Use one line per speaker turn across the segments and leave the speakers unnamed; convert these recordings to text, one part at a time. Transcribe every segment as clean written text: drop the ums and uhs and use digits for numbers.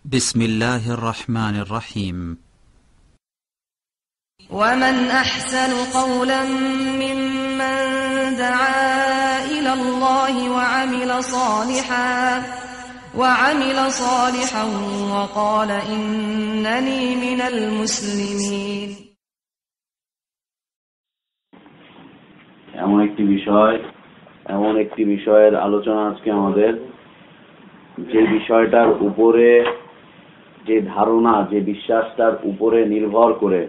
بسم الله الرحمن الرحيم.
ومن أحسن قولا ممن دعا إلى الله وعمل صالحا وقال إنني من المسلمين.
এমন একটি বিষয়ের আলোচনা আজকে আমাদের, যে বিষয়টার উপরে, যে ধারণা, যে বিশ্বাসটার উপরে নির্ভর করে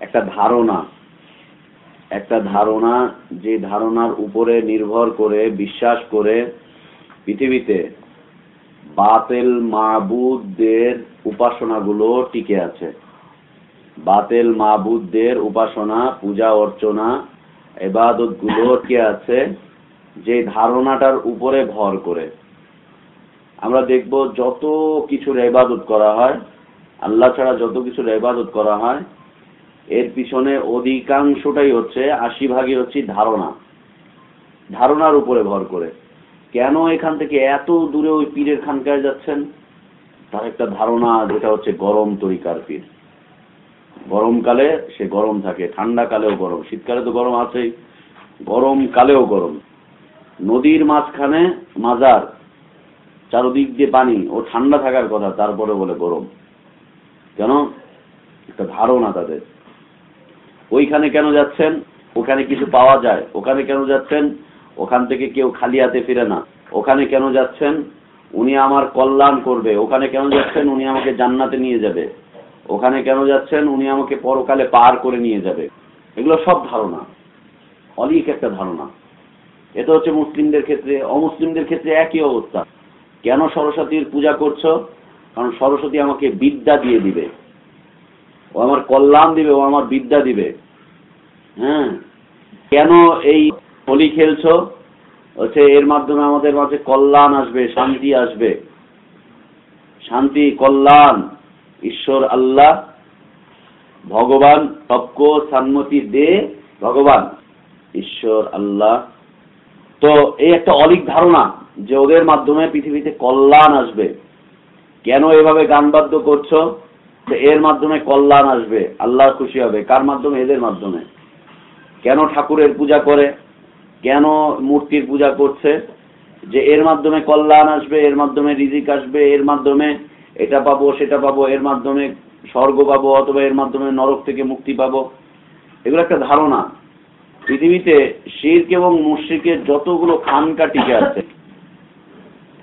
একটা ধারণা, যে ধারণার উপরে নির্ভর করে বিশ্বাস করে পৃথিবীতে বাতিল মাবুদদের উপাসনাগুলো টিকে আছে। বাতিল মাবুদদের উপাসনা, পূজা অর্চনা, ইবাদত গুলো টিকে আছে যে ধারণাটার উপরে ভর করে। আমরা দেখব যত কিছুর ইবাদত করা হয়, আল্লাহ ছাড়া যত কিছুর ইবাদত করা হয়, এর পিছনে অধিকাংশটাই হচ্ছে, ৮০% হচ্ছে ধারণার উপরে ভর করে। কেন এখান থেকে এত দূরে ওই পীরের খানকায় যাচ্ছেন? তার একটা ধারণা, যেটা হচ্ছে গরম তরিকার পীর। গরমকালে সে গরম থাকে, ঠান্ডা কালেও গরম, শীতকালে তো গরম আছেই, গরম কালেও গরম। নদীর মাঝখানে মাজার, চারদিক দিয়ে পানি, ও ঠান্ডা থাকার কথা, তারপরে বলে গরম। কেন? একটা ধারণা তাদের। ওইখানে কেন যাচ্ছেন? ওখানে কিছু পাওয়া যায়। ওখানে কেন যাচ্ছেন? ওখান থেকে কেউ খালি হাতে ফিরে না। ওখানে কেন যাচ্ছেন? উনি আমার কল্যাণ করবে। ওখানে কেন যাচ্ছেন? উনি আমাকে জান্নাতে নিয়ে যাবে। ওখানে কেন যাচ্ছেন? উনি আমাকে পরকালে পার করে নিয়ে যাবে। এগুলো সব ধারণা, অলিক একটা ধারণা। এটা হচ্ছে মুসলিমদের ক্ষেত্রে। অমুসলিমদের ক্ষেত্রে একই অবস্থা। কেন সরস্বতীর পূজা করছো? কারণ সরস্বতী আমাকে বিদ্যা দিয়ে দিবে, ও আমার কল্যাণ দিবে, ও আমার বিদ্যা দিবে। হ্যাঁ, কেন এই হোলি খেলছো? হচ্ছে এর মাধ্যমে আমাদের মাঝে কল্যাণ আসবে, শান্তি আসবে। শান্তি, কল্যাণ, ঈশ্বর আল্লাহ ভগবান, সবকো সম্মতি দে ভগবান, ঈশ্বর আল্লাহ। তো এই একটা অলিক ধারণা যে ওদের মাধ্যমে পৃথিবীতে কল্যাণ আসবে। কেন এভাবে গান বাদ্য করছো? এর মাধ্যমে কল্যাণ আসবে, আল্লাহ খুশি হবে। কার মাধ্যমে? এদের মাধ্যমে। কেন ঠাকুরের পূজা করে? কেন মূর্তির পূজা করছে? যে এর মাধ্যমে কল্যাণ আসবে, এর মাধ্যমে রিজিক আসবে, এর মাধ্যমে এটা পাবো, সেটা পাবো, এর মাধ্যমে স্বর্গ পাবো, অথবা এর মাধ্যমে নরক থেকে মুক্তি পাবো। এগুলো একটা ধারণা। পৃথিবীতে শিরক এবং মুশরিকের যতগুলো খানকা টিকে আছে,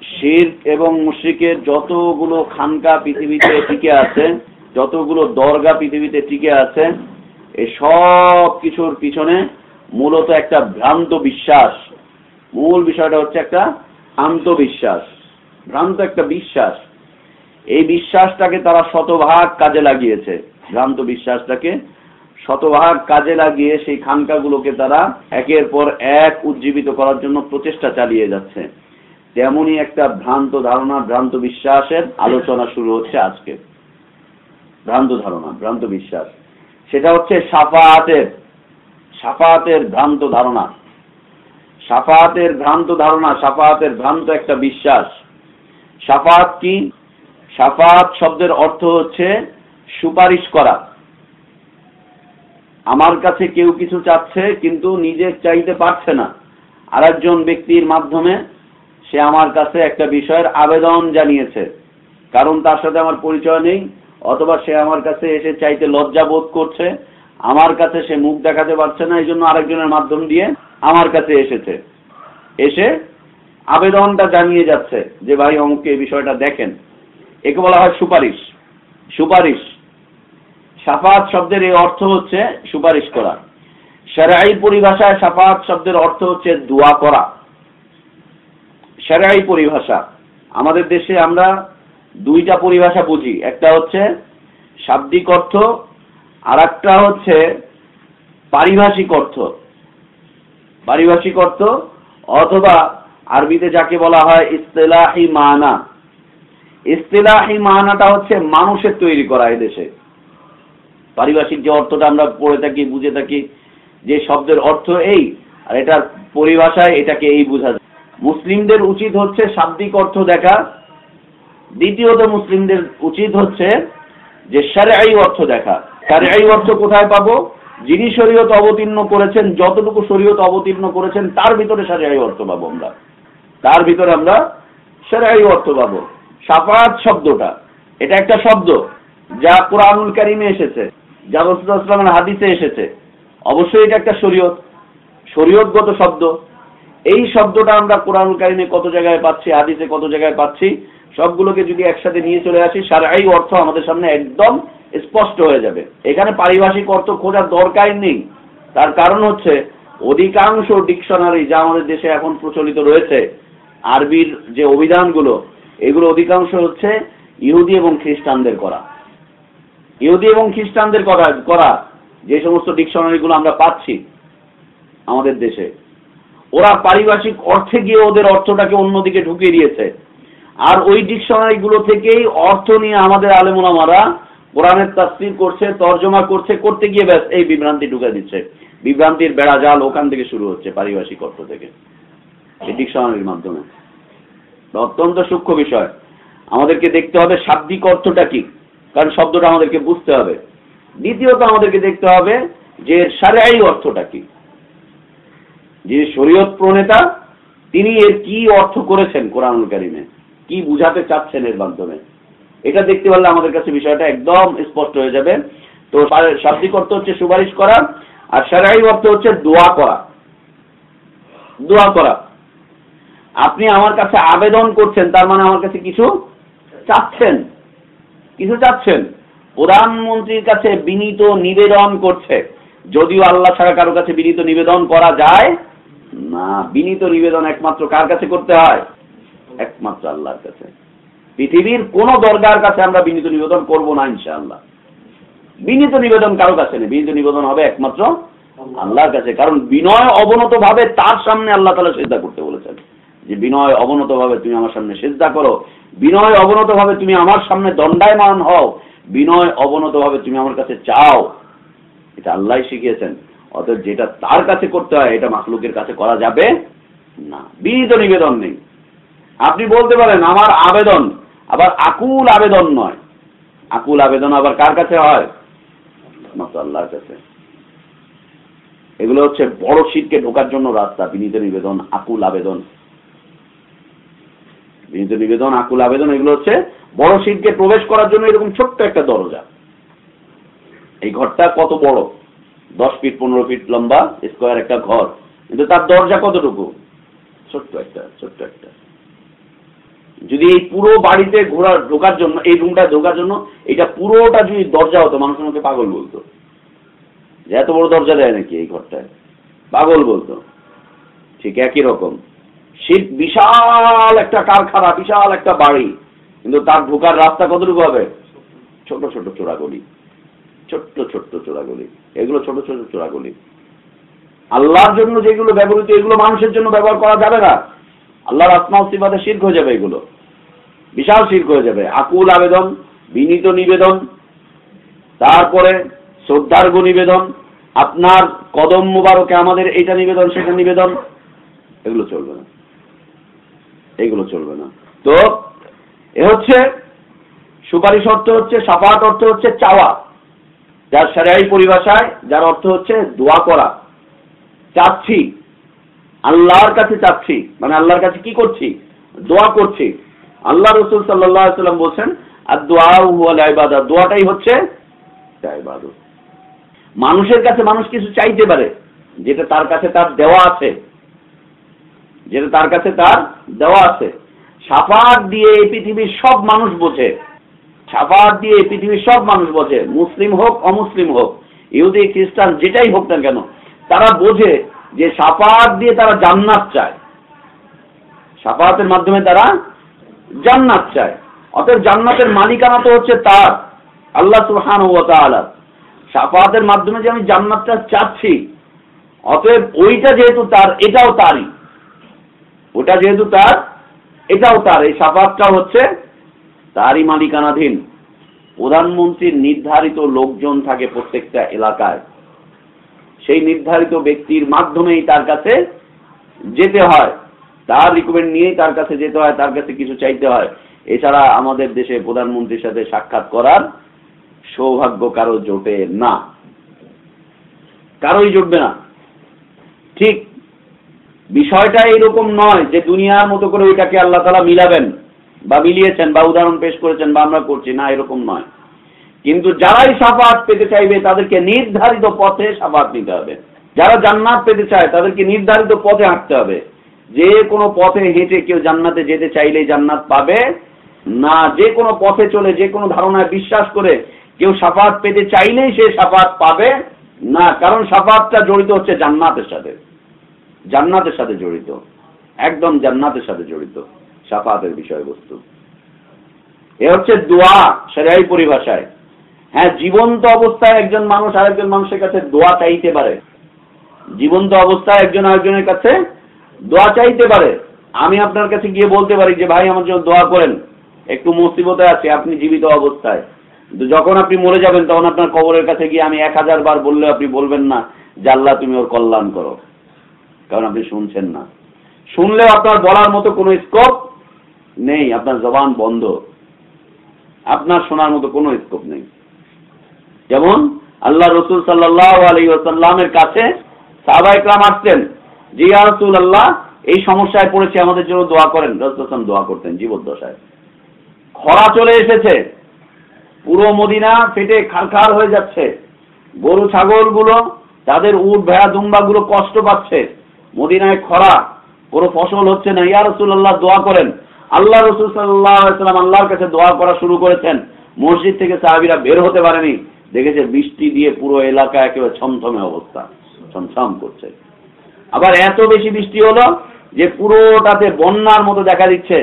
শিরক এবং মুশরিকের যতগুলো খানকা পৃথিবীতে টিকে আছে, যতগুলো দরগা পৃথিবীতে টিকে আছে, এই সব কিছুর পিছনে মূলত একটা ভ্রান্ত বিশ্বাস। মূল বিষয়টা হচ্ছে একটা ভ্রান্ত বিশ্বাস, ভ্রান্ত একটা বিশ্বাস। এই বিশ্বাসটাকে তারা শতভাগ কাজে লাগিয়েছে। ভ্রান্ত বিশ্বাসটাকে শতভাগ কাজে লাগিয়ে সেই খানকাগুলোকে তারা একের পর এক উজ্জীবিত করার জন্য প্রচেষ্টা চালিয়ে যাচ্ছে। তেমনই একটা ভ্রান্ত ধারণা, ভ্রান্ত বিশ্বাসের আলোচনা শুরু হচ্ছে আজকে। ভ্রান্ত ধারণা, ভ্রান্ত বিশ্বাস, সেটা হচ্ছে সাফায়াতের ভ্রান্ত ধারণা। সাফায়াতের ভ্রান্ত ধারণা, সাফায়াতের ভ্রান্ত একটা বিশ্বাস। সাফায়াত কি? সাফায়াত শব্দের অর্থ হচ্ছে সুপারিশ করা। আমার কাছে কেউ কিছু চাচ্ছে, কিন্তু নিজে চাইতে পারছে না, আরেকজন ব্যক্তির মাধ্যমে সে আমার কাছে একটা বিষয়ের আবেদন জানিয়েছে। কারণ তার সাথে আমার পরিচয় নেই, অথবা সে আমার কাছে এসে চাইতে লজ্জা বোধ করছে, আমার কাছে সে মুখ দেখাতে পারছে না, এই জন্য আরেকজনের মাধ্যম দিয়ে আমার কাছে এসেছে। এসে আবেদনটা জানিয়ে যাচ্ছে যে ভাই অমুককে এই বিষয়টা দেখেন। একে বলা হয় সুপারিশ। সুপারিশ, শাফাআত শব্দের এই অর্থ হচ্ছে সুপারিশ করা। শরঈ পরিভাষায় শাফাআত শব্দের অর্থ হচ্ছে দোয়া করা। শরঈ পরিভাষা, আমাদের দেশে আমরা দুইটা পরিভাষা বুঝি। একটা হচ্ছে শাব্দিক অর্থ, আর একটা হচ্ছে পারিভাষিক অর্থ। পারিভাষিক অর্থ, অথবা আরবিতে যাকে বলা হয় ইসতিলাহি মানা। ইসতিলাহি মানাটা হচ্ছে মানুষের তৈরি করা। এদেশে পারিভাষিক যে অর্থটা আমরা পড়ে থাকি, বুঝে থাকি, যে শব্দের অর্থ এই, আর এটার পরিভাষায় এটাকে এই বোঝা যায়। মুসলিমদের উচিত হচ্ছে শাব্দিক অর্থ দেখা, দ্বিতীয়ত মুসলিমদের উচিত হচ্ছে যে শরঈ অর্থ দেখা। শরঈ অর্থ কোথায় পাবো? যিনি শরীয়ত অবতীর্ণ করেছেন, যতটুকু শরীয়ত অবতীর্ণ করেছেন তার ভিতরে শরঈ অর্থ পাবো আমরা, তার ভিতরে আমরা শরঈ অর্থ পাবো। শাফাআত শব্দটা এটা একটা শব্দ যা কুরআনুল কারীমে এসেছে, যা রাসূলুল্লাহ সাল্লাল্লাহু আলাইহি ওয়াসাল্লামের হাদিসে এসেছে। অবশ্যই এটা একটা শরীয়তগত শব্দ। এই শব্দটা আমরা কুরআনুল কারীমে কত জায়গায় পাচ্ছি, হাদিসে কত জায়গায় পাচ্ছি, সবগুলোকে যদি একসাথে নিয়ে চলে আসি, শরঈ অর্থ আমাদের সামনে একদম স্পষ্ট হয়ে যাবে। এখানে পারিভাষিক অর্থ খোঁজার দরকার নেই। তার কারণ হচ্ছে অধিকাংশ ডিকশনারি যা আমাদের দেশে এখন প্রচলিত রয়েছে, আরবির যে অভিধানগুলো, এগুলো অধিকাংশ হচ্ছে ইহুদি এবং খ্রিস্টানদের করা। ইহুদি এবং খ্রিস্টানদের করা যে সমস্ত ডিকশনারিগুলো আমরা পাচ্ছি আমাদের দেশে, ওরা পারিভাষিক অর্থে গিয়ে ওদের অর্থটাকে অন্যদিকে ঢুকিয়ে দিয়েছে। আর ওই ডিকশনারিগুলো থেকেই অর্থ নিয়ে আমাদের আলেম ওলামারা কোরআনের তাফসীর করছে, তর্জমা করতে গিয়ে ব্যাস এই বিভ্রান্তি ঢুকে দিচ্ছে। বিভ্রান্তির বেড়া জাল ওখান থেকে শুরু হচ্ছে, পারিভাষিক অর্থ থেকে, এই ডিকশনারির মাধ্যমে। অত্যন্ত সূক্ষ্ম বিষয়। আমাদেরকে দেখতে হবে শাব্দিক অর্থটা কি, কারণ শব্দটা আমাদেরকে বুঝতে হবে। দ্বিতীয়ত আমাদেরকে দেখতে হবে যে শরঈ অর্থটা কি, যে শরীয়ত প্রণেতা তিনি এর কি অর্থ করেছেন কোরআনুল কারীমে, কি বুঝাতে চাচ্ছেন এর মাধ্যমে। এটা দেখতে পারলে আমাদের কাছে বিষয়টা একদম স্পষ্ট হয়ে যাবে। তো শাব্দিক অর্থ হচ্ছে সুপারিশ করা, আর শরঈ অর্থ হচ্ছে দোয়া করা। দোয়া করা, আপনি আমার কাছে আবেদন করছেন, তার মানে আমার কাছে কিছু চাচ্ছেন, কিছু চাচ্ছেন। প্রধানমন্ত্রীর কাছে বিনীত নিবেদন করছে, যদিও আল্লাহ ছাড়া কারো কাছে বিনীত নিবেদন করা যায় না। বিনীত নিবেদন একমাত্র কার কাছে করতে হয়? একমাত্র আল্লাহর কাছে। পৃথিবীর কোন দরগার কাছে আমরা বিনীত নিবেদন করব না ইনশাআল্লাহ। বিনীত নিবেদন কারো কাছে নেই, বিনীত নিবেদন হবে একমাত্র আল্লাহর কাছে। কারণ বিনয় অবনত ভাবে তার সামনে আল্লাহ তাআলা সিজদা করতে বলেছেন, যে বিনয় অবনত ভাবে তুমি আমার সামনে সিজদা করো, বিনয় অবনত ভাবে তুমি আমার সামনে দণ্ডায়মান হও, বিনয় অবনত ভাবে তুমি আমার কাছে চাও। এটা আল্লাহ শিখিয়েছেন। অতএব যেটা তার কাছে করতে হয় এটা মাখলুকের কাছে করা যাবে না। বিনীত নিবেদন নেই। আপনি বলতে পারেন আমার আবেদন, আবার আকুল আবেদন নয়। আকুল আবেদন আবার কার কাছে হয়? মাত্র আল্লাহর কাছে। এগুলো হচ্ছে বড় শিরকে ঢোকার জন্য রাস্তা। বিনীত নিবেদন, আকুল আবেদন, বিনীত নিবেদন, আকুল আবেদন, এগুলো হচ্ছে বড় শিরকে প্রবেশ করার জন্য এরকম ছোট্ট একটা দরজা। এই ঘরটা কত বড়? 10 ফিট 15 ফিট লম্বা স্কয়ার একটা ঘর, কিন্তু তার দরজা কতটুকু? ছোট্ট একটা। যদি এই পুরো বাড়িতে ঢোকার জন্য, এই রুমটা ঢোকার জন্য এটা পুরোটা যদি দরজা হতো, মানুষ আমাকে পাগল বলতো, যে এত বড় দরজা দেয় নাকি এই ঘরটায়, পাগল বলতো। ঠিক একই রকম শিরক বিশাল একটা কারখানা, বিশাল একটা বাড়ি, কিন্তু তার ঢোকার রাস্তা কতটুকু হবে? ছোট ছোট চোরাগলি, ছোট্ট চোরাগলি। এগুলো ছোট ছোট চোরাগলি। আল্লাহর জন্য যেগুলো ব্যবহৃত, এগুলো মানুষের জন্য ব্যবহার করা যাবে না। আল্লাহর আসমা ও সিফাতে শিরক হয়ে যাবে, এগুলো বিশাল শিরক হয়ে যাবে। আকুল আবেদন, বিনীত নিবেদন, তারপরে শ্রদ্ধার্ঘ নিবেদন, আপনার কদম মুবারকে আমাদের এইটা নিবেদন সেটা নিবেদন, এগুলো চলবে না, এগুলো চলবে না। তো এ হচ্ছে সুপারিশ অর্থ হচ্ছে, শাফাআত অর্থ হচ্ছে চাওয়া, যার শরঈ পরিভাষায় যার অর্থ হচ্ছে দোয়া করা। চাচ্ছি, আল্লাহর কাছে চাচ্ছি, মানে আল্লাহর কাছে কি করছি? দোয়া করছি। আল্লাহ রাসূল সাল্লাল্লাহু আলাইহি ওয়াসাল্লাম বলেছেন আদ-দুআউ হুয়াল ইবাদা, দোয়াটাই হচ্ছে ইবাদত। মানুষের কাছে মানুষ কিছু চাইতে পারে যেটা তার কাছে তার দেওয়া আছে, যেটা তার কাছে তার দেওয়া আছে। শাফাআত দিয়ে এই পৃথিবীর সব মানুষ বোঝে, শাফাআত দিয়ে এই পৃথিবীর সব মানুষ বোঝে, মুসলিম হোক অমুসলিম হোক, ইহুদি খ্রিস্টান যেটাই হোক না কেন, তারা বোঝে যে শাফাআত দিয়ে তারা জান্নাত চায়, শাফাআতের মাধ্যমে তারা জান্নাত চায়। অতএব জান্নাতের মালিকানা তো হচ্ছে তার, আল্লাহ সুবহানাহু ওয়া তাআলা। শাফাআতের মাধ্যমে যে আমি জান্নাতটা চাচ্ছি, অতএব ওইটা যেহেতু তার, এটাও তারই। ওটা যেহেতু তার, এটাও তার। এই শাফাআতটা হচ্ছে তারই মালিকানাধীন। প্রধানমন্ত্রীর নির্ধারিত লোকজন থাকে প্রত্যেকটা এলাকায়, সেই নির্ধারিত ব্যক্তির মাধ্যমেই তার কাছে যেতে হয়, তার রিকমেন্ড নিয়েই তার কাছে যেতে হয়, তার কাছে কিছু চাইতে হয়। এছাড়া আমাদের দেশে প্রধানমন্ত্রীর সাথে সাক্ষাৎ করার সৌভাগ্য কারো জোটে না, কারোই জুটবে না। ঠিক বিষয়টা এরকম নয় যে দুনিয়ার মতো করে ওইটাকে আল্লাহ তাআলা মিলাবেন বা মিলিয়েছেন বা উদাহরণ পেশ করেছেন বা আমরা করছি না, এরকম নয়। কিন্তু যারাই শাফাআত পেতে চাইবে তাদেরকে নির্ধারিত পথে শাফাআত নিতে হবে। যারা জান্নাত পেতে চায় তাদেরকে নির্ধারিত পথে হাঁটতে হবে। যে কোনো পথে হেঁটে কেউ জান্নাতে যেতে চাইলেই জান্নাত পাবে না, যে কোনো পথে চলে যে কোনো ধারণায় বিশ্বাস করে কেউ শাফাআত পেতে চাইলেই সে শাফাআত পাবে না। কারণ শাফাআতটা জড়িত হচ্ছে জান্নাতের সাথে, জান্নাতের সাথে জড়িত, একদম জান্নাতের সাথে জড়িত শাফাআতের বিষয়বস্তু। এ হচ্ছে দোয়া শরীয়ী পরিভাষায়। হ্যাঁ, জীবন্ত অবস্থায় একজন মানুষ আরেকজন মানুষের কাছে দোয়া চাইতে পারে, জীবন্ত অবস্থায় একজন আরেকজনের কাছে দোয়া চাইতে পারে। আমি আপনার কাছে গিয়ে বলতে পারি যে ভাই আমার জন্য দোয়া করেন, একটু মুসিবতে আছে, আপনি জীবিত অবস্থায়। কিন্তু যখন আপনি মরে যাবেন তখন আপনার কবরের কাছে গিয়ে আমি 1000 বার বললে আপনি বলবেন না যে আল্লাহ তুমি ওর কল্যাণ করো, কারণ আপনি শুনছেন না। শুনলেও আপনার বলার মতো কোনো স্কোপ নেই, আপনার জবান বন্ধ, আপনার শোনার মতো কোনো স্কোপ নেই। যেমন আল্লাহ রসুল সাল্লাল্লাহু আলাইহি ওয়াসাল্লামের কাছে সাহাবায়ে কেরাম আসতেন যে ইয়া রাসূলুল্লাহ এই সমস্যায় পড়েছে, আমাদের জন্য দোয়া করেন। রাসূল সাল্লাল্লাহু দোয়া করতেন জীবদ্দশায়। খরা চলে এসেছে, পুরো মদিনা ফেটে খারখার হয়ে যাচ্ছে, গরু ছাগলগুলো তাদের উট ভেড়া দুম্বাগুলো কষ্ট পাচ্ছে, মদিনায় খরা, কোনো ফসল হচ্ছে না। ইয়া রাসূলুল্লাহ দোয়া করেন। আল্লাহ রসুল সাল্লাল্লাহু আলাইহি ওয়াসাল্লাম আল্লাহর কাছে দোয়া করা শুরু করেছেন। মসজিদ থেকে সাহাবীরা বের হতে পারেনি, দেখেছে বৃষ্টি দিয়ে পুরো এলাকা একেবারে ছমছমে অবস্থা, ছমছম করছে। আবার এত বেশি বৃষ্টি হলো যে পুরোটাতে বন্যার মতো দেখা দিচ্ছে।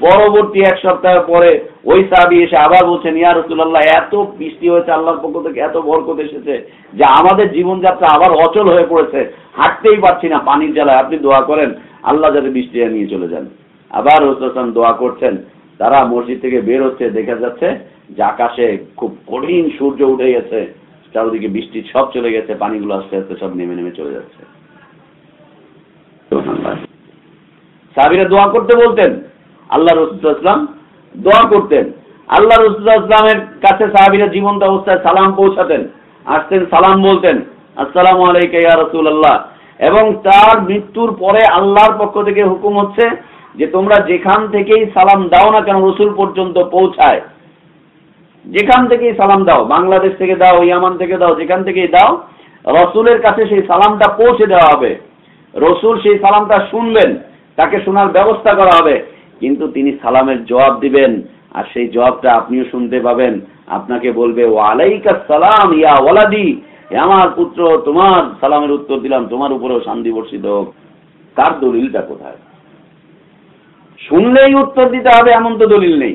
পরবর্তী 1 সপ্তাহ পরে ওই সাহাবী এসে আবার বলছেন ইয়া রাসূলুল্লাহ এত বৃষ্টি হয়েছে, আল্লাহর পক্ষ থেকে এত বরকত এসেছে যে আমাদের জীবনযাত্রা আবার অচল হয়ে পড়েছে, হাঁটতেই পারছি না পানির জ্বালায়, আপনি দোয়া করেন আল্লাহ যাতে বৃষ্টি নিয়ে চলে যান। আবার রাসূল দোয়া করছেন। তারা মসজিদ থেকে বের হচ্ছে, দেখা যাচ্ছে যে আকাশে খুব কঠিন সূর্য উঠে গেছে, চারদিকে বৃষ্টি সব চলে গেছে, পানিগুলো আস্তে আস্তে সব নেমে নেমে চলে যাচ্ছে। সাহাবীরা দোয়া করতে বলতেন, আল্লাহ রাসূল সাল্লাল্লাহু আলাইহি ওয়াসাল্লাম দোয়া করতেন। আল্লাহ রাসূল সাল্লাল্লাহু আলাইহি ওয়াসাল্লামের কাছে সাহাবীরা জীবন্ত অবস্থায় সালাম পৌঁছাতেন, আসতেন সালাম বলতেন, আসসালামু আলাইকা ইয়া রাসূলুল্লাহ। এবং তার মৃত্যুর পরে আল্লাহর পক্ষ থেকে হুকুম হচ্ছে যে তোমরা যেখান থেকেই সালাম দাও না কেন রসুল পর্যন্ত পৌঁছায়, যেখান থেকেই সালাম দাও, বাংলাদেশ থেকে দাও, ইয়ামান থেকে দাও, যেখান থেকেই দাও, রসুলের কাছে সেই সালামটা পৌঁছে দেওয়া হবে। রসুল সেই সালামটা শুনবেন, তাকে শোনার ব্যবস্থা করা হবে, কিন্তু তিনি সালামের জবাব দিবেন, আর সেই জবাবটা আপনিও শুনতে পাবেন। আপনাকে বলবে ওয়ালাইকাস সালাম ইয়া ওয়ালাদি, হে আমার পুত্র তোমার সালামের উত্তর দিলাম, তোমার উপরেও শান্তি বর্ষিত হোক। তার দলিলটা কোথায়? শুনলেই উত্তর দিতে হবে এমন তো দলিল নেই।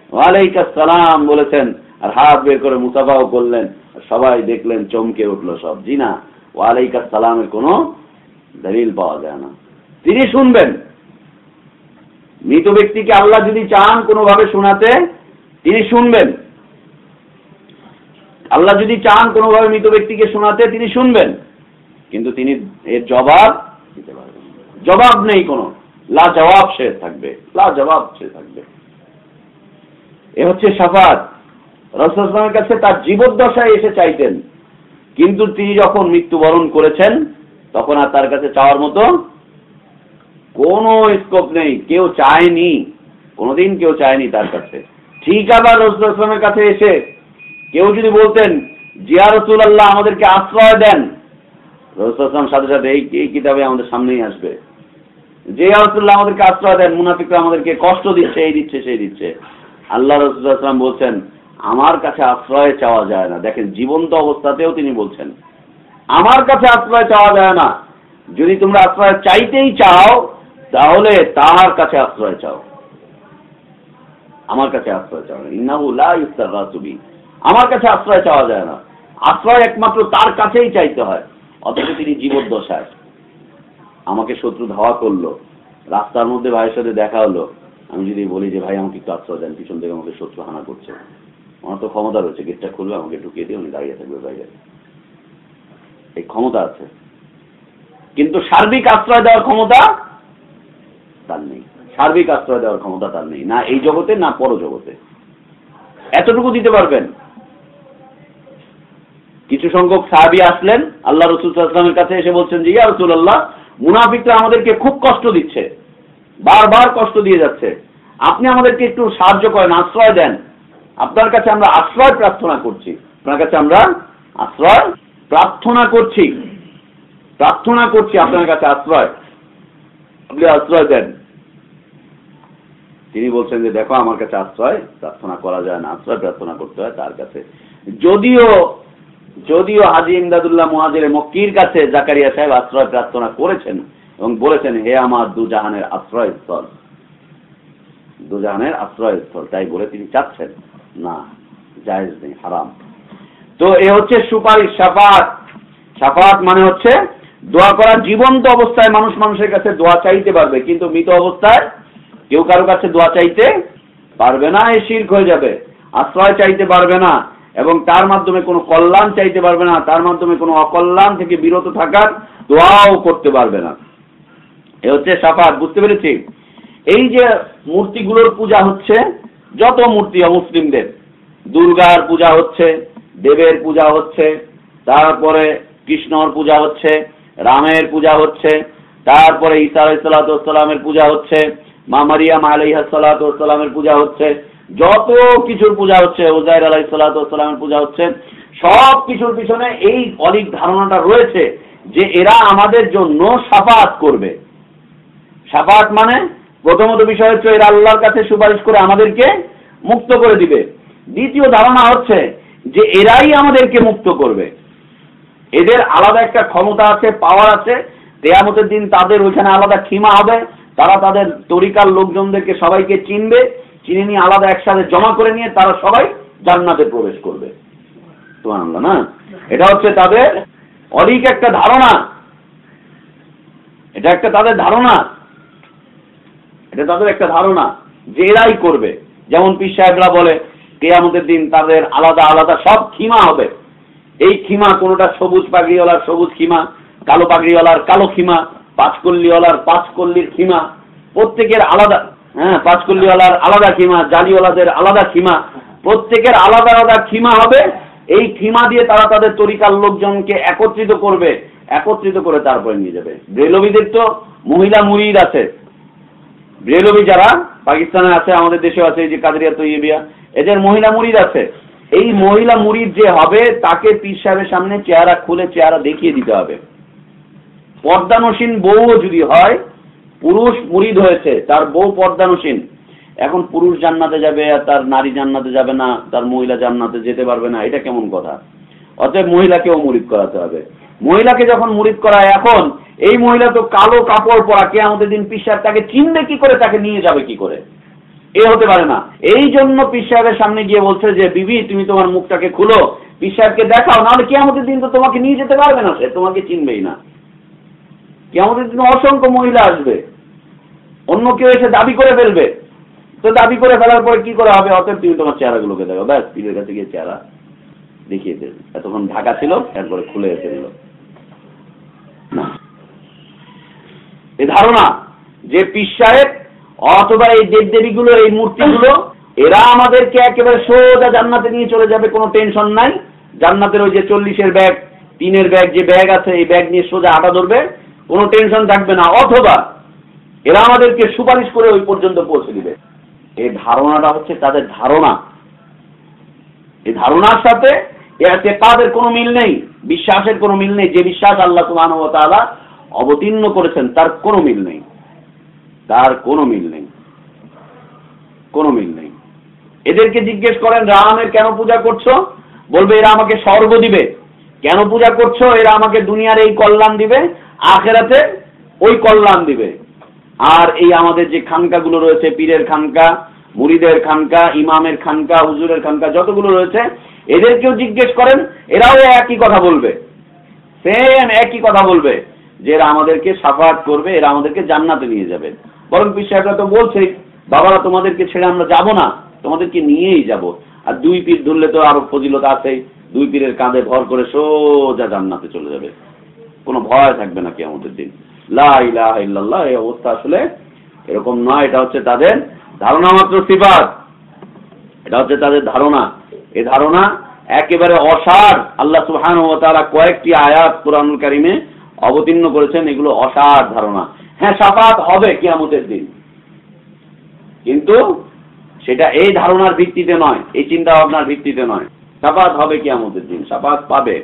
ওয়ালাইকাস সালাম বলেছেন আর হাত বের করে মুসাফাও করলেন, সবাই দেখলেন, চমকে উঠলো সব। জি না, ওয়ালাইকাস সালামের কোনো দলিল পাওয়া যায় না। তিনি শুনবেন। মৃত ব্যক্তিকে আল্লাহ যদি চান কোনোভাবে শোনাতে, তিনি শুনবেন। আল্লাহ যদি চান কোনোভাবে মৃত ব্যক্তিকে শোনাতে, তিনি শুনবেন, কিন্তু তিনি এর জবাব দিতে পারবেন। জবাব নেই কোনো, লা জবাব সে থাকবে, লা জবাব সে থাকবে। এ হচ্ছে শাফাআত। রাসূল সাল্লাল্লাহু আলাইহি ওয়াসাল্লামের কাছে তার জীবদ্দশায় এসে চাইতেন, কিন্তু তিনি যখন মৃত্যুবরণ করেছেন তখন আর তার কাছে চাওয়ার মতো কোনো স্কোপ নেই, কেউ চায়নি, কোনোদিন কেউ চায়নি তার কাছে। ঠিক আবার রাসূল সাল্লাল্লাহু আলাইহি ওয়াসাল্লামের কাছে এসে কেউ যদি বলতেন ইয়া রাসূলুল্লাহ আমাদেরকে আশ্রয় দেন, রাসূল সাল্লাল্লাহু আলাইহি ওয়াসাল্লাম সাথে সাথে এই কিতাবে আমাদের সামনেই আসবে যে ইয়া রাসূলুল্লাহ আমাদেরকে আশ্রয় দেন, মুনাফিকরা আমাদেরকে কষ্ট দিচ্ছে, এই দিচ্ছে সেই দিচ্ছে। আল্লাহ রাসূল সাল্লাল্লাহু আলাইহি ওয়াসাল্লাম বলছেন আমার কাছে আশ্রয় চাওয়া যায় না। দেখেন জীবন্ত অবস্থাতেও তিনি বলছেন আমার কাছে আশ্রয় চাওয়া যায় না, যদি তোমরা আশ্রয় চাইতেই চাও তাহলে তার কাছে আশ্রয় চাও, আমার কাছে আশ্রয় চাও না। ইন্নাহু লা ইস্তাগাসু বি, আমার কাছে আশ্রয় চাওয়া যায় না, আশ্রয় একমাত্র তার কাছেই চাইতে হয়। অথচ তিনি জীবদ্দশায়, আমাকে শত্রু ধাওয়া করলো, রাস্তার মধ্যে ভাইয়ের সাথে দেখা হলো, আমি যদি বলি যে ভাই আমাকে একটু আশ্রয় দেন, পিছন থেকে আমাকে শত্রু হানা করছে, আমার তো ক্ষমতা রয়েছে, গেটটা খুলবে, আমাকে ঢুকিয়ে দিয়ে উনি দাঁড়িয়ে থাকবে বাইরে, এই ক্ষমতা আছে, কিন্তু সার্বিক আশ্রয় দেওয়ার ক্ষমতা তার নেই। সার্বিক আশ্রয় দেওয়ার ক্ষমতা তার নেই, না এই জগতে না পরজগতে। এতটুকু দিতে পারবেন। কিছু সংখ্যক সাহাবী আসলেন আল্লাহ রাসূল সাল্লাল্লাহু আলাইহি ওয়াসাল্লামের কাছে, এসে বলছেন যে ইয়া রাসূলুল্লাহ, মুনাফিকরা আমাদেরকে খুব কষ্ট দিচ্ছে, বারবার কষ্ট দিয়ে যাচ্ছে, আপনি আমাদেরকে একটু সাহায্য করেন, আশ্রয় দেন, আপনার কাছে আমরা আশ্রয় প্রার্থনা করছি, আপনার কাছে আমরা আশ্রয় প্রার্থনা করছি, আপনার কাছে আশ্রয়, আপনি আশ্রয় দেন। তিনি বলছেন যে দেখো, আমার কাছে আশ্রয় প্রার্থনা করা যায় না, আশ্রয় প্রার্থনা করতে হয় তার কাছে। যদিও হাজী ইমদাদুল্লাহ মুহাজির মক্কির কাছে জাকারিয়া সাহেব আশ্রয় প্রার্থনা করেছেন এবং বলেছেন, হে আমার দুজাহানের আশ্রয়স্থল, দুজাহানের আশ্রয়স্থল, তাই বলে তিনি চাচ্ছেন না, জায়েজ নেই, হারাম। তো এ হচ্ছে সুপারিশ, শাফাআত। শাফাআত মানে হচ্ছে দোয়া করা। জীবন্ত অবস্থায় মানুষ মানুষের কাছে দোয়া চাইতে পারবে, কিন্তু মৃত অবস্থায় কেউ কারো কাছে দোয়া চাইতে পারবে না, এ শিরক হয়ে যাবে। আশ্রয় চাইতে পারবে না এবং তার মাধ্যমে কোনো কল্যাণ চাইতে পারবে না, তার মাধ্যমে কোনো অকল্যাণ থেকে বিরত থাকার দোয়াও করতে পারবে না। এ হচ্ছে শাফাআত। বুঝতে পেরেছি? এই যে মূর্তিগুলোর পূজা হচ্ছে, যত মূর্তি অমুসলিমদের, দুর্গার পূজা হচ্ছে, দেবের পূজা হচ্ছে, তারপরে কৃষ্ণর পূজা হচ্ছে, রামের পূজা হচ্ছে, তারপরে ঈসা আলাইহিস সালাতু ওয়াস সালামের পূজা হচ্ছে, মা মারিয়াম আলাইহিস সালাতু ওয়াস সালামের পূজা হচ্ছে, যত কিছুর পূজা হচ্ছে, উযাইর আলাইহিস সালাতু ওয়াস সালামের পূজা হচ্ছে, সব কিছুর পিছনে এই অলিক ধারণাটা রয়েছে যে এরা আমাদের জন্য শাফাআত করবে। শাফাআত মানে প্রথমত বিষয় হচ্ছে এরা আল্লাহর কাছে সুপারিশ করে আমাদেরকে মুক্ত করে দিবে। দ্বিতীয় ধারণা হচ্ছে যে এরাই আমাদেরকে মুক্ত করবে, এদের আলাদা একটা ক্ষমতা আছে, পাওয়ার আছে। কিয়ামতের দিন তাদের ওইখানে আলাদা খিমা হবে, তারা তাদের তরিকার লোকজনদেরকে সবাইকে চিনবে, চিনে নিয়ে আলাদা একসাথে জমা করে নিয়ে তারা সবাই জান্নাতে প্রবেশ করবে। সুবহানাল্লাহ। না, এটা হচ্ছে তাদের অলিক একটা ধারণা, এটা একটা তাদের ধারণা, এটা তাদের একটা ধারণা যে এরাই করবে। যেমন পীর সাহেবরা বলে কিয়ামতের দিন তাদের আলাদা আলাদা সব খিমা হবে। এই খিমা কোনোটা সবুজ পাগড়িওয়ালার সবুজ খিমা, কালো পাগড়িওয়ালার কালো খিমা, পাঁচকল্লিওয়ালার পাঁচকল্লির খিমা, প্রত্যেকের আলাদা, পাঁচকল্লিওয়ালার আলাদা খিমা, জালিওয়ালাদের আলাদা খিমা, প্রত্যেকের আলাদা আলাদা খিমা হবে। এই খিমা দিয়ে তারা তাদের তরিকার লোকজনকে একত্রিত করবে, একত্রিত করে তারপরে নিয়ে যাবে। ব্রেলভিদের তো মহিলা মুরিদ আছে, ব্রেলভি যারা পাকিস্তানে আছে, আমাদের দেশেও আছে, এই যে কাদেরিয়া তৈয়বিয়া, এদের মহিলা মুরিদ আছে। এই মহিলা মুরিদ যে হবে তাকে পীর সাহেবের সামনে চেহারা খুলে চেহারা দেখিয়ে দিতে হবে। পর্দানসীন বউও যদি হয়, পুরুষ মুরিদ হয়েছে, তার বউ পর্দানসীন, এখন পুরুষ জান্নাতে যাবে আর তার নারী জান্নাতে যাবে না, তার মহিলা জান্নাতে যেতে পারবে না, এটা কেমন কথা? অতএব মহিলাকেও মুরিদ করাতে হবে। মহিলাকে যখন মুরিদ করায়, এখন এই মহিলা তো কালো কাপড় পরা, কিয়ামতের দিন পীর সাহেব তাকে চিনবে কি করে, তাকে নিয়ে যাবে কি করে? এ হতে পারে না। এই জন্য পীর সাহেবের সামনে গিয়ে বলছে যে বিবি তুমি তোমার মুখটাকে খুলো, পীর সাহেবকে দেখাও, নাহলে কিয়ামতের দিন তো তোমাকে নিয়ে যেতে পারবে না, সে তোমাকে চিনবেই না। কিয়ামতের দিন অসংখ্য মহিলা আসবে, অন্য কেউ এসে দাবি করে ফেলবে, তো দাবি করে ফেলার পরে কি করে হবে? অতএব তুমি তোমার চেহারাগুলোকে দেখো, ব্যাস পীরের কাছে গিয়ে চেহারা দেখিয়ে দেবে। এতক্ষণ ঢাকা ছিল, এরপরে খুলে ফেললো না। এই ধারণা যে পীর সাহেব অথবা এই দেবদেবীগুলো, এই মূর্তিগুলো, এরা আমাদেরকে একেবারে সোজা জান্নাতে নিয়ে চলে যাবে, কোনো টেনশন নাই। জান্নাতের ওই যে 40-এর ব্যাগ, 3-এর ব্যাগ, যে ব্যাগ আছে, এই ব্যাগ নিয়ে সোজা হাঁটা ধরবে, কোনো টেনশন থাকবে না। অথবা এরা আমাদেরকে সুপারিশ করে ওই পর্যন্ত পৌঁছে দিবে। এই ধারণাটা হচ্ছে তাদের ধারণা। এই ধারণার সাথে তাদের কোনো মিল নেই, বিশ্বাসের কোনো মিল নেই। যে বিশ্বাস আল্লাহ সুবহানাহু ওয়া তাআলা অবতীর্ণ করেছেন তার কোনো মিল নেই, তার কোনো মিল নেই, কোনো মিল নেই। এদেরকে জিজ্ঞেস করেন রামের কেন পূজা করছো, বলবে এরা আমাকে স্বর্গ দিবে। কেন পূজা করছো? এরা আমাকে দুনিয়ার এই কল্যাণ দিবে, আখিরাতে ওই কল্যাণ দিবে। আর এই আমাদের যে খানকাগুলো রয়েছে, পীরের খানকা, মুরিদের খানকা, ইমামের খানকা, হুজুরের খানকা, যতগুলো রয়েছে, এদেরকেও জিজ্ঞেস করেন, এরাও একই কথা বলবে, সেম একই কথা বলবে যে এরা আমাদেরকে শাফাআত করবে, এরা আমাদেরকে জান্নাতে নিয়ে যাবে। বরং পীর সাহেবরা তো বলছেই, বাবারা তোমাদেরকে ছেড়ে আমরা যাব না, তোমাদেরকে নিয়েই যাব। আর 2 পীর ধরলে তো আরো ফজিলত আছে, 2 পীরের কাঁধে ভর করে সোজা জান্নাতে চলে যাবে, কোনো ভয় থাকবে না কিয়ামতের দিন। লা ইলাহা ইল্লাল্লাহ। এই অবস্থা আসলে এরকম নয়, এটা হচ্ছে তাদের ধারণা মাত্র সিফাত, এটা হচ্ছে তাদের ধারণা। এই ধারণা একেবারে অসার। আল্লাহ সুবহানাহু ওয়া তাআলা কয়েকটি আয়াত কুরআনুল কারীমে অবতীর্ণ করেছেন, এগুলো অসার ধারণা। হ্যাঁ, শাফাআত হবে কিয়ামতের দিন, কিন্তু সেটা এই ধারণার ভিত্তিতে নয়, এই চিন্তা ভাবনার ভিত্তিতে নয়। শাফাআত হবে কিয়ামতের দিন, শাফাআত পাবে,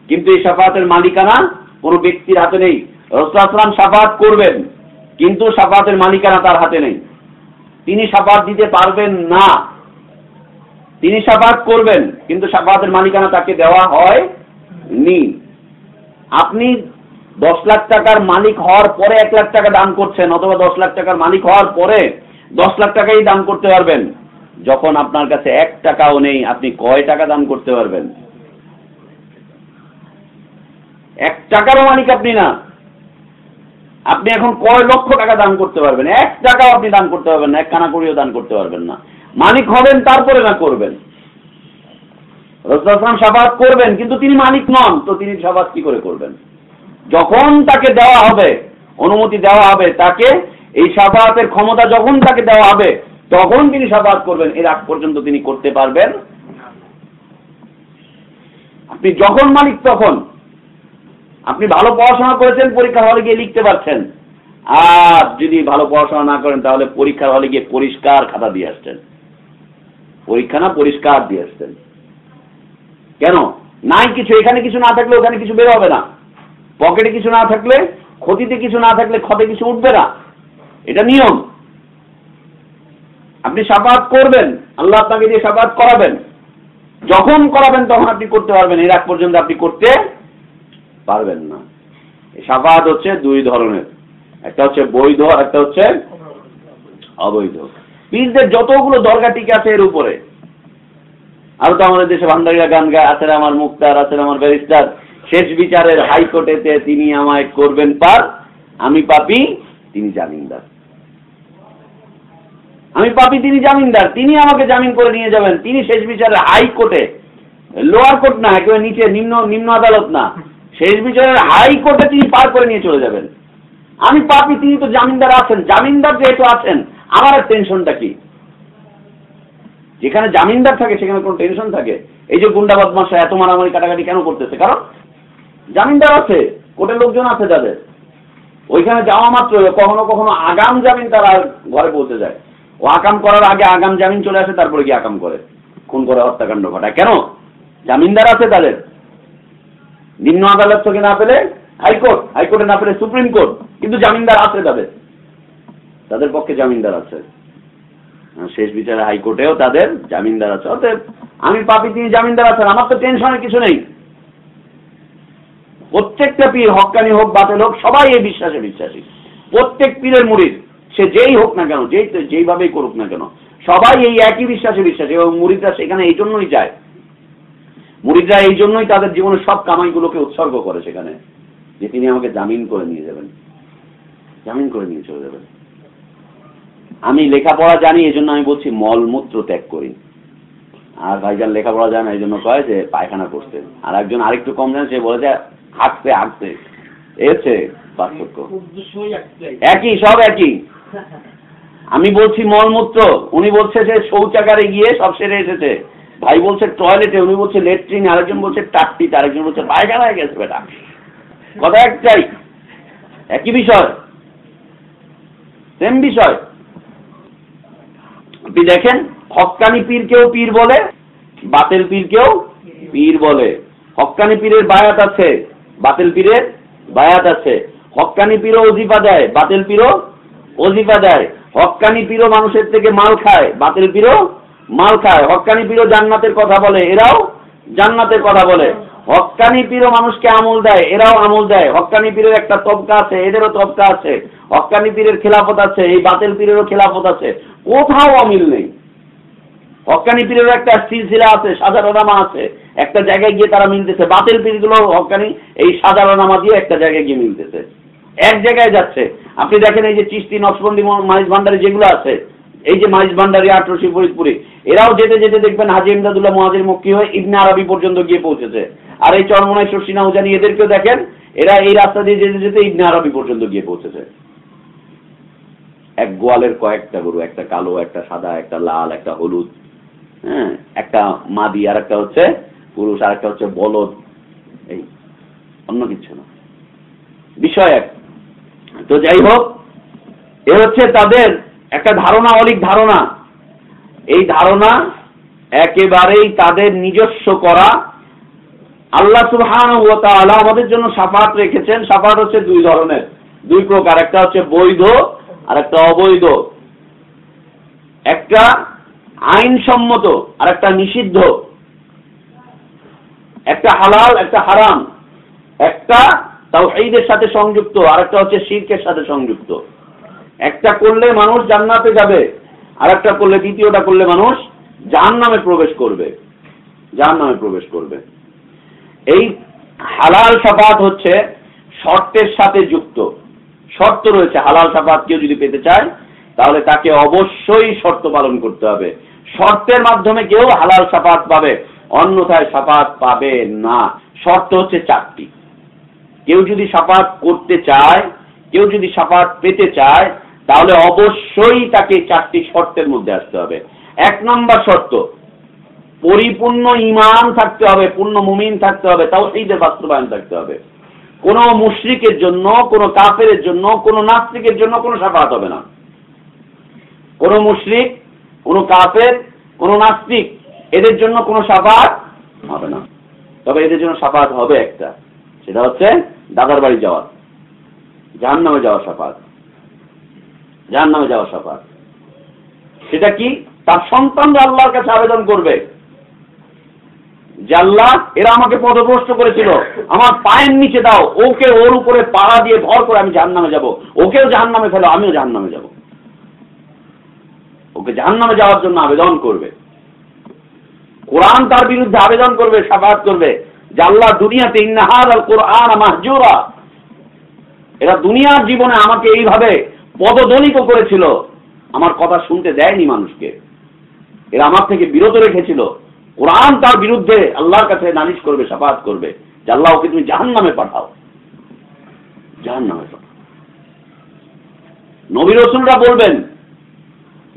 কিন্তু এই শাফাআতের মালিকানা কোনো ব্যক্তির হাতে নেই। রাসূল সাল্লাল্লাহু আলাইহি ওয়াসাল্লাম শাফাআত করবেন, কিন্তু শাফাআতের মালিকানা তার হাতে নেই। তিনি শাফাআত দিতে পারবেন না। তিনি শাফাআত করবেন, কিন্তু শাফাআতের মালিকানা তাকে দেওয়া হয়নি। আপনি 10 লাখ টাকার মালিক হওয়ার পরে 1 লাখ টাকা দান করছেন, অথবা 10 লাখ টাকার মালিক হওয়ার পরে 10 লাখ টাকাই দান করতে পারবেন। যখন আপনার কাছে 1 টাকাও নেই, আপনি কয় টাকা দান করতে পারবেন? 1 টাকারও মালিক আপনি না। আপনি এখন কয় লক্ষ টাকা দান করতে পারবেন? 1 টাকাও আপনি দান করতে পারবেন না, 1 কানা করিও দান করতে পারবেন না। মালিক হবেন, তারপরে না করবেন। রাসূল সাল্লাল্লাহু আলাইহি ওয়াসাল্লাম শাফাআত করবেন, কিন্তু তিনি মালিক নন, তো তিনি শাফাআত কি করে করবেন? যখন তাকে দেওয়া হবে, অনুমতি দেওয়া হবে, তাকে এই শাফাআতের ক্ষমতা যখন তাকে দেওয়া হবে, তখন তিনি শাফাআত করবেন। এর আগ পর্যন্ত তিনি করতে পারবেন। আপনি যখন মালিক তখন। আপনি ভালো পড়াশোনা করেছেন, পরীক্ষার হলে গিয়ে লিখতে পারছেন। আর যদি ভালো পড়াশোনা না করেন, তাহলে পরীক্ষার হলে গিয়ে পরিষ্কার খাতা দিয়ে আসছেন। পরীক্ষা না, পরিষ্কার দিয়ে আসছেন। কেন? নাই কিছু, এখানে কিছু না থাকলে ওখানে কিছু বের হবে না। পকেটে কিছু না থাকলে, ক্ষতিতে কিছু না থাকলে ক্ষতে কিছু উঠবে না, এটা নিয়ম। আপনি শাফাআত করবেন, আল্লাহ আপনাকে দিয়ে শাফাআত করাবেন। যখন করাবেন তখন আপনি করতে পারবেন, এর আগ পর্যন্ত আপনি করতে পারবেন না। শাফাআত হচ্ছে 2 ধরনের, একটা হচ্ছে বৈধ, একটা হচ্ছে অবৈধ। পীরদের যতগুলো দরগা টিকে আছে এর উপরে। আর তো আমাদের দেশে ভান্ডারিরা গান গায়, আছেন আমার মুক্তার, আছেন আমার ব্যারিস্টার, শেষ বিচারের হাইকোর্টেতে তিনি আমায় করবেন পার, আমি পাপী তিনি জামিনদার। আমি পাপী তিনি জামিনদার, তিনি আমাকে জামিন করে নিয়ে যাবেন। তিনি শেষ বিচারের হাইকোর্টে, লোয়ার কোর্ট না, একেবারে নিচে, নিম্ন আদালত না, শেষ বিচারের হাইকোর্টে তিনি পার করে নিয়ে চলে যাবেন। আমি পাপী, তিনি তো জামিনদার আছেন। জামিনদার যেহেতু আছেন, আমার আর টেনশনটা কি? যেখানে জামিনদার থাকে সেখানে কোনো টেনশন থাকে? এই যে গুন্ডা বদমাশরা এত মারামারি কাটাকাটি কেন করতেছে? কারণ জামিনদার আছে, কোর্টের লোকজন আছে তাদের। ওইখানে যাওয়া মাত্র কখনো কখনো আগাম জামিন তারা ঘরে পৌঁছে যায়। ও আকাম করার আগে আগাম জামিন চলে আসে, তারপরে গিয়ে আকাম করে, খুন করে, হত্যাকাণ্ড ঘটায়। কেন? জামিনদার আছে তাদের। নিম্ন আদালত থেকে না পেলে হাইকোর্ট, হাইকোর্টে না পেলে সুপ্রিম কোর্ট, কিন্তু জামিনদার আছে তাদের, তাদের পক্ষে জামিনদার আছে। শেষ বিচারে হাইকোর্টেও তাদের জামিনদার আছে। অতএব আমি পাপী, তিনি জামিনদার আছেন, আমার তো টেনশনের কিছু নেই। প্রত্যেকটা পীর, হক্কানি হোক বাতিল হোক, সবাই এই বিশ্বাসে বিশ্বাসী। প্রত্যেক পীরের মুরিদ, সে যেই হোক না কেন, যেইভাবেই করুক না কেন, সবাই এই একই বিশ্বাসে বিশ্বাসী। এবং মুরিদরা সেখানে এই জন্যই যায়, মুরিদরা এই জন্যই তাদের জীবনের সব কামাইগুলোকে উৎসর্গ করে সেখানে, যে তিনি আমাকে জামিন করে নিয়ে যাবেন, জামিন করে নিয়ে চলে যাবেন। আমি লেখাপড়া জানি, এই জন্য আমি বলছি মলমূত্র ত্যাগ করি। আর ভাইজান লেখাপড়া জানে, এই জন্য কয় যে পায়খানা করতে। আর একজন আরেকটু কম জানে, সে বলে যে হাঁটতে হাঁটতে। এসে পার্থক্য একই, সব একই। আমি বলছি মলমূত্র, উনি বলছে যে শৌচাগারে গিয়ে সব সেরে এসেছে। ভাই বলছে টয়লেটে, উনি বলছে লেট্রিন, আরেকজন বলছে টাট্টিতে, আরেকজন বলছে পায়খানায় গেছে। বেটা কথা একটাই, একই বিষয়, সেম বিষয়। আপনি দেখেন, হক্কানি পীরকেও পীর বলে, বাতিল পীরকেও পীর বলে। হক্কানি পীরের বায়াত আছে, বাতিল পীরের বায়াত আছে। হক্কানি পীরও ওজিফা দেয়, বাতিল পীরও ওজিফা দেয়। হক্কানি পীরও মানুষের থেকে মাল খায়, বাতিল পীরও মাল খায়। হক্কানি পীরও জান্নাতের কথা বলে, এরাও জান্নাতের কথা বলে। হক্কানি পীরও মানুষকে আমল দেয়, এরাও আমল দেয়। হক্কানি পীরের একটা তবকা আছে, এদেরও তবকা আছে। হক্কানি পীরের খেলাফত আছে, এই বাতিল পীরেরও খেলাফত আছে। কোথাও অমিল নেই। হক্কানি পীরেরও একটা সিলসিলা আছে, সাজারনামা আছে, একটা জায়গায় গিয়ে তারা মিলতেছে। বাতিল পীরগুলো হক্কানি এই সাজারনামা দিয়ে একটা জায়গায় গিয়ে মিলতেছে, এক জায়গায় যাচ্ছে। আপনি দেখেন, এই যে চিশতি, নকশবন্দি, মাইজ ভান্ডারি যেগুলো আছে, এই যে মাইজ ভান্ডারি, আটরশি, ফরিদপুরি, এরাও যেতে যেতে দেখবেন হাজী ইমদাদুল্লাহ মুহাজির মক্কি হয়ে ইবনে আরবি পর্যন্ত গিয়ে পৌঁছেছে। আর এই চরমনাই, শর্ষিনা, উজানি, এদেরকেও দেখেন, এরা এই রাস্তা দিয়ে যেতে যেতে ইবনে আরবি পর্যন্ত গিয়ে পৌঁছেছে। এক গোয়ালের কয়েকটা গরু, একটা কালো, একটা সাদা, একটা লাল, একটা হলুদ, হ্যাঁ, একটা মাদি, আর একটা হচ্ছে পুরুষ, আর একটা হচ্ছে বলদ, এই অন্য কিছু না, বিষয় এক। তো যাই হোক, এ হচ্ছে তাদের একটা ধারণা, অলিক ধারণা। এই ধারণা একেবারেই তাদের নিজস্ব করা। আল্লাহ সুবহানাহু ওয়া তাআলা আমাদের জন্য শাফাত রেখেছেন। শাফাত হচ্ছে দুই ধরনের, দুই প্রকার, একটা হচ্ছে বৈধ আর একটা অবৈধ, একটা আইনসম্মত আর একটা নিষিদ্ধ, একটা হালাল একটা হারাম, একটা তাওহীদের সাথে সংযুক্ত আর একটা হচ্ছে শিরকের সাথে সংযুক্ত। একটা করলে মানুষ জান্নাতে যাবে, আর একটা করলে, দ্বিতীয়টা করলে মানুষ জাহান্নামে প্রবেশ করবে, জাহান্নামে প্রবেশ করবে। এই হালাল শাফাত হচ্ছে শর্তের সাথে যুক্ত, শর্ত রয়েছে। হালাল শাফাত কেউ যদি পেতে চায় তাহলে তাকে অবশ্যই শর্ত পালন করতে হবে। শর্তের মাধ্যমে কেউ হালাল শাফাত পাবে, অন্যথায় শাফাত পাবে না। শর্ত হচ্ছে 4টি। কেউ যদি শাফাত করতে চায়, কেউ যদি শাফাত পেতে চায়, তাহলে অবশ্যই তাকে 4টি শর্তের মধ্যে আসতে হবে। 1 নম্বর শর্ত, পরিপূর্ণ ঈমান থাকতে হবে, পূর্ণ মুমিন থাকতে হবে, তাওহীদের বাস্তবায়ন থাকতে হবে। কোন মুশরিকের জন্য, কোন কাফেরের জন্য, কোন নাস্তিকের জন্য কোনো শাফাত হবে না। কোন মুশরিক, কোন কাফের, কোন নাস্তিক, এদের জন্য কোনো শাফাত হবে না। তবে এদের জন্য শাফাত হবে একটা, সেটা হচ্ছে দাদার বাড়ি যাওয়া, জাহান্নামে যাওয়া শাফাত, জাহান্নামে যাওয়া শাফাত। সেটা কি? তার সন্তানরা আল্লাহর কাছে আবেদন করবে যে আল্লাহ, এরা আমাকে পথভ্রষ্ট করেছিল, আমার পায়ের নিচে দাও, ওকে ওর উপরে পাড়া দিয়ে ভর করে আমি জাহান্নামে যাব, ওকেও জাহান্নামে ফেলো, আমিও জাহান্নামে যাব। ওকে জাহান্নামে যাওয়ার জন্য আবেদন করবে। কোরআন তার বিরুদ্ধে আবেদন করবে, শাফাত করবে যে আল্লাহ, দুনিয়াতে ইন্না হাযাল কুরআন মাহজুরা, এরা দুনিয়ার জীবনে আমাকে এইভাবে পদদলিত করেছিল, আমার কথা শুনতে দেয়নি মানুষকে, এরা আমার থেকে বিরত রেখেছিল। কোরআন তার বিরুদ্ধে আল্লাহর কাছে নালিশ করবে, শাফাত করবে যে আল্লাহ, ওকে তুমি জাহান্নামে পাঠাও, জাহান্নামে পাঠাও। নবী রাসূলরা বলবেন,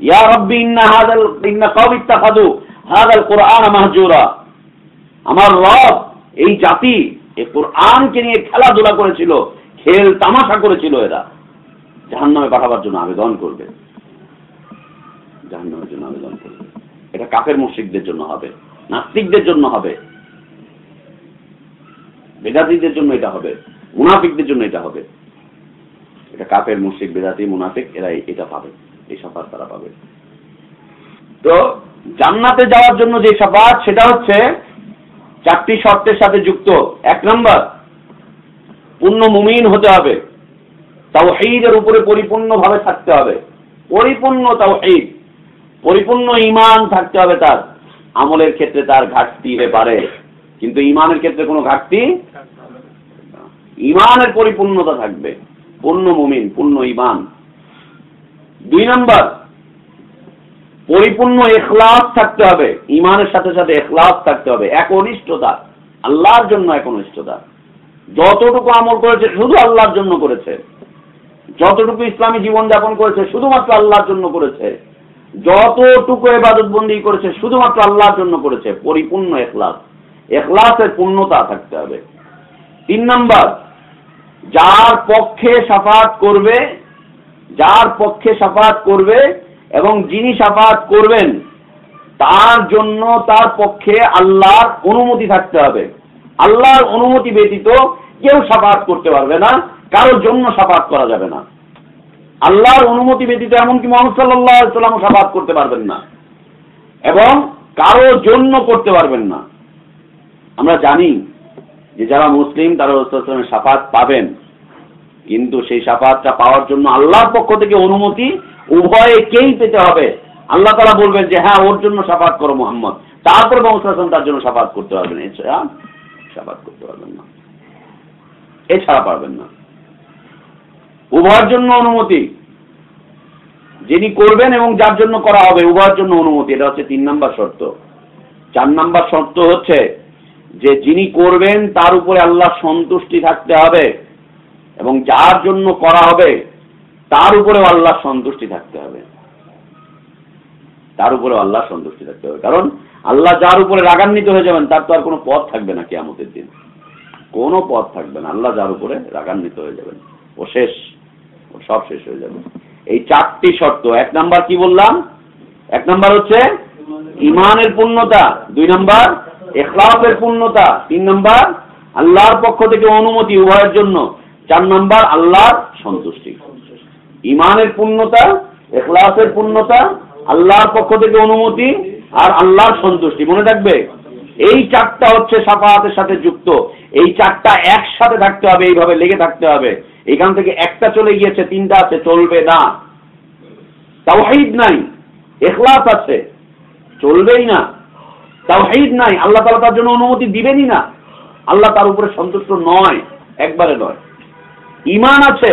ইয়া রাব্বি ইন্না কওমি ইত্তাখাযু হাযাল কুরআন মাহজুরা, আমার রব, এই জাতি এই কোরআনকে নিয়ে খেলাধুলা করেছিল, খেল তামাশা করেছিল, এরা জাহান্নামে পাঠাবার জন্য আবেদন করবে, জাহান্নামের জন্য আবেদন করবে। এটা কাফের মুশরিকদের জন্য হবে, নাস্তিকদের জন্য হবে, বেদাতীদের জন্য এটা হবে, মুনাফিকদের জন্য এটা হবে। এটা কাফের, মুশরিক, বেদাতী, মুনাফিক, এরা এটা পাবে, এই শাফাত তারা পাবে। তো জান্নাতে যাওয়ার জন্য যে শাফাত, সেটা হচ্ছে 4টি শর্তের সাথে যুক্ত। 1 নম্বর, পূর্ণ মুমিন হতে হবে, তাওহীদের উপরে পরিপূর্ণভাবে থাকতে হবে, পরিপূর্ণ তাওহীদ, পরিপূর্ণ ঈমান থাকতে হবে। তার আমলের ক্ষেত্রে তার ঘাটতি হতে পারে, কিন্তু ঈমানের ক্ষেত্রে কোনো ঘাটতি, ঈমানের পরিপূর্ণতা থাকবে, পূর্ণ মুমিন, পূর্ণ ঈমান। 2 নম্বর, পরিপূর্ণ ইখলাস থাকতে হবে, ঈমানের সাথে সাথে ইখলাস থাকতে হবে, একনিষ্ঠতা, আল্লাহর জন্য একনিষ্ঠতা। যতটুকু আমল করেছে শুধু আল্লাহর জন্য করেছে, যতটুকু ইসলামী জীবন যাপন করেছে শুধুমাত্র আল্লাহর জন্য করেছে, যতটুকু ইবাদত বন্দি করেছে শুধুমাত্র আল্লাহর জন্য করেছে, পরিপূর্ণ ইখলাস, ইখলাসের পূর্ণতা থাকতে হবে। 3 নম্বর, যার পক্ষে শাফাত করবে, যার পক্ষে শাফাত করবে এবং যিনি শাফাত করবেন তার জন্য, তার পক্ষে আল্লাহর অনুমতি থাকতে হবে। আল্লাহর অনুমতি ব্যতীত কেউ শাফাত করতে পারবে না, কারোর জন্য শাফাত করা যাবে না। আল্লাহর অনুমতি ব্যতীত এমনকি মুহাম্মদ সাল্লাল্লাহু আলাইহি ওয়াসাল্লাম শাফাত করতে পারবেন না, এবং কারোর জন্য করতে পারবেন না। আমরা জানি যে যারা মুসলিম তারা রাসূল সাল্লাল্লাহু আলাইহি ওয়াসাল্লামের শাফাত পাবেন, কিন্তু সেই শাফাতটা পাওয়ার জন্য আল্লাহর পক্ষ থেকে অনুমতি উভয়কেই পেতে হবে। আল্লাহ তাআলা বলবেন যে হ্যাঁ, ওর জন্য শাফাত করো মুহাম্মদ, তারপর মুহাম্মদ সাল্লাল্লাহু আলাইহি ওয়াসাল্লাম তার জন্য শাফাত করতে পারবেন, এছাড়া শাফাত করতে পারবেন না, এছাড়া পারবেন না। উভয়ের জন্য অনুমতি, যিনি করবেন এবং যার জন্য করা হবে উভয়ের জন্য অনুমতি, এটা হচ্ছে 3 নম্বর শর্ত। 4 নম্বর শর্ত হচ্ছে যে যিনি করবেন তার উপরে আল্লাহর সন্তুষ্টি থাকতে হবে, এবং যার জন্য করা হবে তার উপরেও আল্লাহর সন্তুষ্টি থাকতে হবে, তার উপরেও আল্লাহর সন্তুষ্টি থাকতে হবে। কারণ আল্লাহ যার উপরে রাগান্বিত হয়ে যাবেন তার তো আর কোনো পথ থাকবে না কিয়ামতের দিন, কোনো পথ থাকবে না। আল্লাহ যার উপরে রাগান্বিত হয়ে যাবেন, ও শেষ, ও সব শেষ হয়ে যাবে। এই 4টি শর্ত, 1 নাম্বার কি বললাম? 1 নাম্বার হচ্ছে ঈমানের পূর্ণতা, 2 নাম্বার ইখলাসের পূর্ণতা, 3 নাম্বার আল্লাহর পক্ষ থেকে অনুমতি উভয়ের জন্য, 4 নাম্বার আল্লাহর সন্তুষ্টি। ঈমানের পূর্ণতা, ইখলাসের পূর্ণতা, আল্লাহর পক্ষ থেকে অনুমতি আর আল্লাহর সন্তুষ্টি। মনে থাকবে এই 4টা হচ্ছে শাফাআতের সাথে যুক্ত। এই 4টা একসাথে থাকতে হবে, এইভাবে লেগে থাকতে হবে। এখান থেকে একটা চলে গিয়েছে, 3টা আছে, চলবে না। তাওহীদ নাই, ইখলাস আছে, চলবেই না। তাওহীদ নাই, আল্লাহ তাআলা তার জন্য অনুমতি দিবেনই না, আল্লাহ তার উপরে সন্তুষ্ট নয়, একবারে নয়। ঈমান আছে,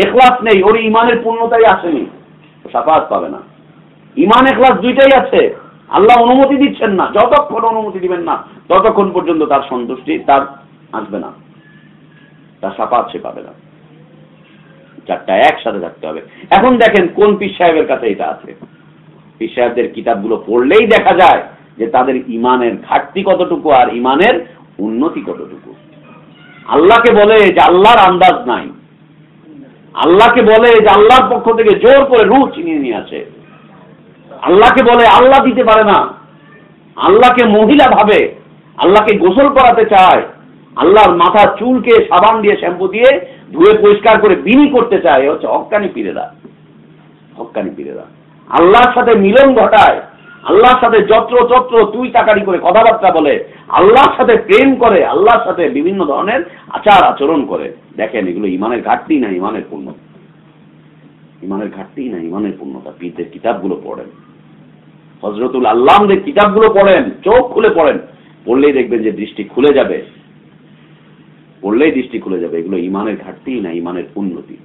ইখলাস নেই, ওর ঈমানের পূর্ণতাই আসেনি, শাফাআত পাবে না। ঈমান ইখলাস দুইটাই আছে, আল্লাহ অনুমতি দিচ্ছেন না, যতক্ষণ অনুমতি দিবেন না ততক্ষণ পর্যন্ত তার সন্তুষ্টি তার আসবে না, তার শাফাআত সে পাবে না। 4টা একসাথে থাকতে হবে। এখন দেখেন কোন পীর সাহেবের কাছে এটা আছে। পীর সাহেবদের কিতাবগুলো পড়লেই দেখা যায় যে তাদের ঈমানের ঘাটতি কতটুকু আর ঈমানের উন্নতি কতটুকু। আল্লাহকে বলে যে আল্লাহর আন্দাজ নাই, আল্লাহকে বলে যে আল্লাহর পক্ষ থেকে জোর করে রূহ ছিনিয়ে নিয়ে আসে, আল্লাহকে বলে আল্লাহ দিতে পারে না, আল্লাহকে মহিলা ভাবে, আল্লাহকে গোসল করাতে চায়, আল্লাহর মাথার চুলকে সাবান দিয়ে শ্যাম্পু দিয়ে ধুয়ে পরিষ্কার করে বিনি করতে চায়। হচ্ছে হক্কানি পীরেরা, হক্কানি পীরেরা আল্লাহর সাথে মিলন ঘটায়, আল্লাহর সাথে যত্র তত্র তুই তাকারি করে কথাবার্তা বলে, আল্লাহর সাথে প্রেম করে, আল্লাহর সাথে বিভিন্ন ধরনের আচার আচরণ করে। দেখেন এগুলো ঈমানের ঘাটতি না, ঈমানের পূর্ণতা, ঈমানের ঘাটতি না, ঈমানের পূর্ণতা। পীরদের কিতাবগুলো পড়েন, হযরতুল আল্লামদের কিতাবগুলো পড়েন, চোখ খুলে পড়েন, পড়লেই দেখবেন যে দৃষ্টি খুলে যাবে, পড়লেই দৃষ্টি খুলে যাবে। এগুলো ঈমানের ঘাটতি না, ঈমানের উন্নতি।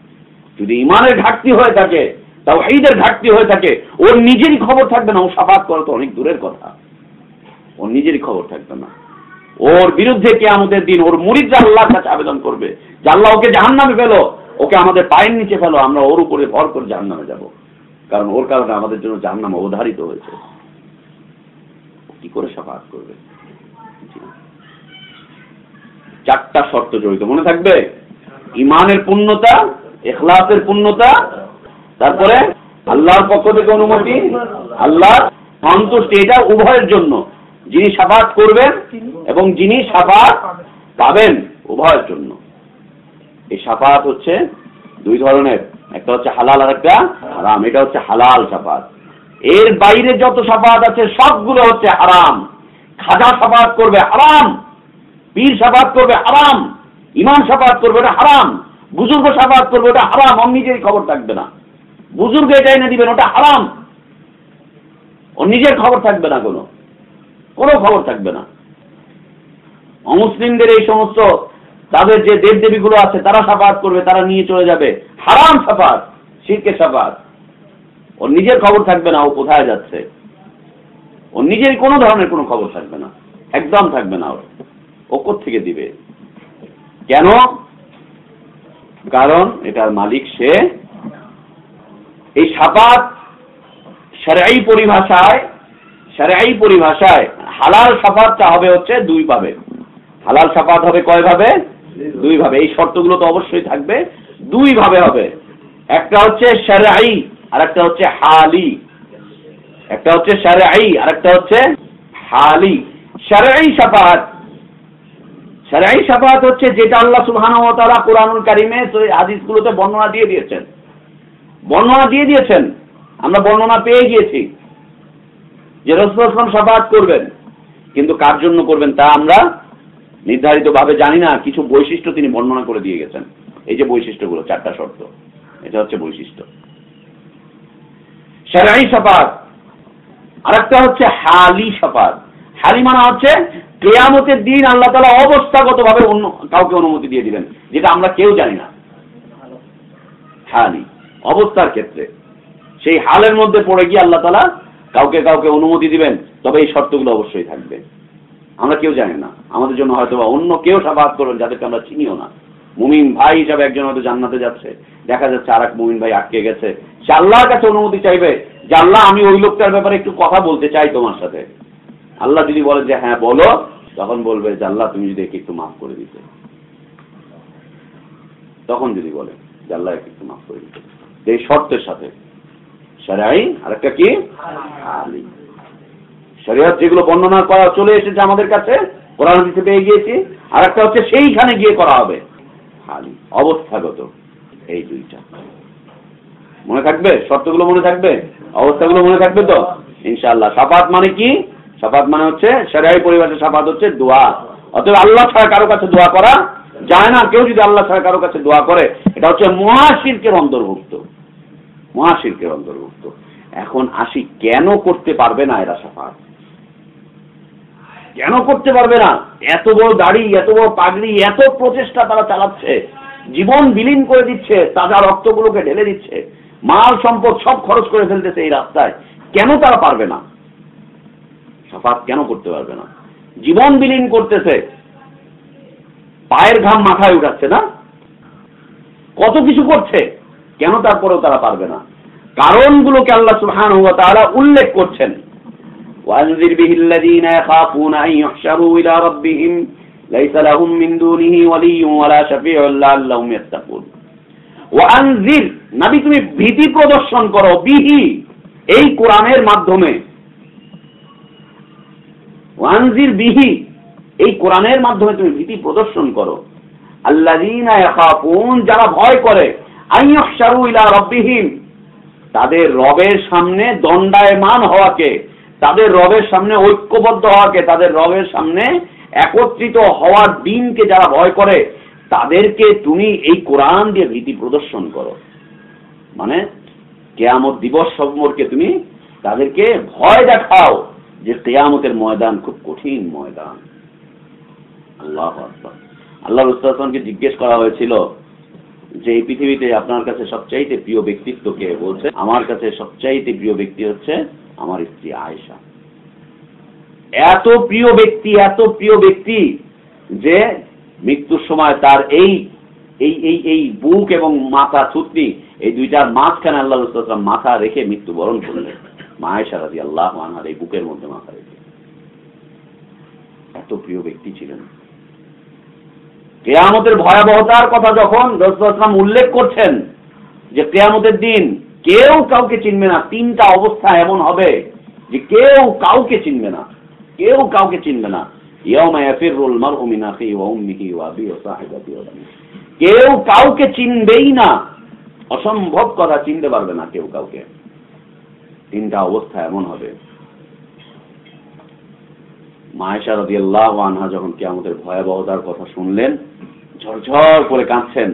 যদি ঈমানের ঘাটতি হয়ে থাকে, তাওহীদের ঘাটতি হয়ে থাকে, ওর নিজেরই খবর থাকবে না, ও শাফাআত করা তো অনেক দূরের কথা, ওর নিজেরই খবর থাকবে না। ওর বিরুদ্ধে কিয়ামতের দিন ওর মুরিদরা আল্লাহর কাছে আবেদন করবে যে আল্লাহ ওকে জাহান্নামে ফেলো, ওকে আমাদের পায়ের নিচে ফেলো, আমরা ওর উপরে ভর করে জাহান্নামে যাব, কারণ ওর কারণে আমাদের জন্য জাহান্নাম অবধারিত হয়েছে। কি করে শাফাআত করবে? 4টা শর্ত জড়িত, মনে থাকবে। ঈমানের পূর্ণতা, ইখলাসের পূর্ণতা, তারপরে আল্লাহর পক্ষ থেকে অনুমতি, আল্লাহর সন্তুষ্টি। এটা উভয়ের জন্য, যিনি শাফাআত করবেন এবং যিনি শাফাআত পাবেন, উভয়ের জন্য। এই শাফাআত হচ্ছে 2 ধরনের, একটা হচ্ছে হালাল আর একটা হারাম। এটা হচ্ছে হালাল শাফাআত। এর বাইরে যত শাফাআত আছে সবগুলো হচ্ছে হারাম। খাজা শাফাআত করবে হারাম, পীর শাফাআত করবে হারাম, ইমাম শাফাআত করবে এটা হারাম, বুজুর্গ শাফাআত করবে ওটা হারাম, ওর নিজেরই খবর থাকবে না। বুজুর্গ এটা এনে দিবেন, ওটা হারাম, ওর নিজের খবর থাকবে না, কোনো খবর থাকবে না। অমুসলিমদের এই সমস্ত তাদের যে দেবদেবীগুলো আছে তারা শাফাআত করবে, তারা নিয়ে চলে যাবে, হারাম শাফাআত, শিরকের শাফাআত। ওর নিজের খবর থাকবে না ও কোথায় যাচ্ছে, ওর নিজের কোনো ধরনের কোনো খবর থাকবে না, একদম থাকবে না। ও কোত্থেকে দিবে? কেন? কারণ এটার মালিক সে। এই শাফাআত শরঈ পরিভাষায় হালাল শাফাআতটা হবে হচ্ছে 2 ভাবে। হালাল শাফাআত হবে কয় ভাবে? 2 ভাবে। এই শর্তগুলো তো অবশ্যই থাকবে, 2 ভাবে হবে। একটা হচ্ছে শরঈ আর একটা হচ্ছে হালি। একটা হচ্ছে শরঈ আর একটা হচ্ছে হালি। শরঈ শাফাআত হচ্ছে যেটা আল্লাহ সুবহানাহু ওয়া তাআলা কুরআনুল কারীমে হাদিসগুলোতে বর্ণনা দিয়ে দিয়েছেন। আমরা বর্ণনা পেয়ে গিয়েছি যে রাসূল সাল্লাল্লাহু আলাইহি ওয়াসাল্লাম শাফাআত করবেন, কিন্তু কার জন্য করবেন তা আমরা নির্ধারিতভাবে জানি না। কিছু বৈশিষ্ট্য তিনি বর্ণনা করে দিয়ে গেছেন। এই যে বৈশিষ্ট্যগুলো, 4টা শর্ত, এটা হচ্ছে বৈশিষ্ট্য। শরঈ শাফাআত। আরেকটা হচ্ছে হালি শাফাআত। হালি মানে হচ্ছে কিয়ামতের দিন আল্লাহ তাআলা অবস্থাগতভাবে কাউকে অনুমতি দিয়ে দিবেন, যেটা আমরা কেউ জানি না। হালি অবস্থার ক্ষেত্রে, সেই হালের মধ্যে পড়ে গিয়ে আল্লাহ তাআলা কাউকে অনুমতি দিবেন, তবে এই শর্তগুলো অবশ্যই থাকবে। আমরা কেউ জানি না, আমাদের জন্য হয়তো অন্য কেউ শাফাআত করবেন যাদেরকে আমরা চিনিও না, মুমিন ভাই হিসাবে একজন হয়তো জান্নাতে যাচ্ছে, দেখা যাচ্ছে আর এক মুমিন ভাই আটকে গেছে, সে আল্লাহর কাছে অনুমতি চাইবে যে আল্লাহ আমি ওই লোকটার ব্যাপারে একটু কথা বলতে চাই তোমার সাথে। আল্লাহ যদি বলে যে হ্যাঁ বলো, তখন বলবে যে আল্লাহ তুমি যদি একটু মাফ করে দিতে, তখন যদি বলে যে আল্লাহ একটু মাফ করে দিতে, এই শর্তের সাথে। শরঈ আর একটা কি হালি। শরীয়ত যেগুলো বর্ণনা করা চলে এসেছে আমাদের কাছে, কোরআন হাদিসে পেয়ে গিয়েছি, আর একটা হচ্ছে সেইখানে গিয়ে করা হবে হালি, অবস্থাগত। এই দুইটা মনে থাকবে, শর্তগুলো মনে থাকবে, অবস্থাগুলো মনে থাকবে তো ইনশাআল্লাহ। শাফাত মানে কি? শাফাত মানে হচ্ছে শরঈ পরিভাষায় শাফাত হচ্ছে দোয়া। অতএব আল্লাহ ছাড়া কারো কাছে দোয়া করা যায় না। কেউ যদি আল্লাহ ছাড়া কারো কাছে দোয়া করে, এটা হচ্ছে মহাশিরকের অন্তর্ভুক্ত, মহাশিরকের অন্তর্ভুক্ত। এখন আসি, কেন করতে পারবে না এরা শাফাত? কেন করতে পারবে না? এত বড় দাড়ি, এত বড় পাগড়ি, এত প্রচেষ্টা তারা চালাচ্ছে, জীবন বিলীন করে দিচ্ছে, তাজা রক্তগুলোকে ঢেলে দিচ্ছে, মাল সম্পদ সব খরচ করে ফেলতেছে এই রাস্তায়, কেন তারা পারবে না? শাফাত কেন করতে পারবে না? জীবন বিলীন করতেছে, পায়ের ঘাম মাথায় উঠাচ্ছে না, কত কিছু করছে, কেন তারপরেও তারা পারবে না? কারণগুলোকে আল্লাহ সুবহানাহু ওয়া তাআলা উল্লেখ করছেন। وأنذر به الذين يخافون أن يحشروا إلى ربهم ليس لهم من دونه ولي ولا شفيع لعلهم يتقون। وأنذر, নবী তুমি ভীতি প্রদর্শন করো, বিহি এই কোরআনের মাধ্যমে, ওয়ানজির বিহি এই কোরআনের মাধ্যমে তুমি ভীতি প্রদর্শন করো, আল্লাযীনা ইয়াখাফুন যারা ভয় করে, আন ইউহশারু ইলা রাব্বিহিম তাদের রবের সামনে দণ্ডায়মান হওয়াকে, তাদের রবের সামনে ঐক্যবদ্ধ হওয়াকে, তাদের রবের সামনে একত্রিত হওয়ার দিনকে যারা ভয় করে, তাদেরকে তুমি এই কোরআন দিয়ে ভীতি প্রদর্শন করো। মানে কিয়ামত দিবস সম্পর্কে তুমি তাদেরকে ভয় দেখাও যে কিয়ামতের ময়দান খুব কঠিন ময়দান। আল্লাহু আকবার। আল্লাহ রাসূল সাল্লাল্লাহু আলাইহি ওয়াসাল্লামকে জিজ্ঞেস করা হয়েছিল যে এই পৃথিবীতে আপনার কাছে সবচাইতে প্রিয় ব্যক্তিত্ব কে? বলছে আমার কাছে সবচাইতে প্রিয় ব্যক্তি হচ্ছে আমার স্ত্রী আয়েশা। এত প্রিয় ব্যক্তি, এত প্রিয় ব্যক্তি যে মৃত্যুর সময় তার এই এই এই এই বুক এবং মাথা থুতনি এই দুইটার মাঝখানে আল্লাহ রাসূল সাল্লাল্লাহু আলাইহি ওয়াসাল্লাম মাথা রেখে মৃত্যুবরণ করলেন। মা আয়েশা রাদিয়াল্লাহু আনহার এই বুকের মধ্যে মাথা রেখে। এত প্রিয় ব্যক্তি ছিলেন। কিয়ামতের ভয়াবহতার কথা যখন রাসূল সাল্লাল্লাহু আলাইহি ওয়াসাল্লাম উল্লেখ করছেন যে কিয়ামতের দিন কেউ কাউকে চিনবে না, তিনটা অবস্থা এমন হবে যে কেউ কাউকে চিনবে না, কেউ কাউকে চিনবে না। ইয়াউমা ইয়াফিরুল মারউ মিন আখিহি ওয়া উম্মিহি ওয়া আবিহি ওয়া সাহিবাতিহি ওয়া বানিহি। কেউ কাউকে চিনবেই না, অসম্ভব কথা, চিনতে পারবে না কেউ কাউকে। তিনটা অবস্থা এমন হবে। মা আয়েশা রাদিয়াল্লাহু আনহা যখন কিয়ামতের ভয়াবহতার কথা শুনলেন, ঝরঝর করে কাঁদছেন,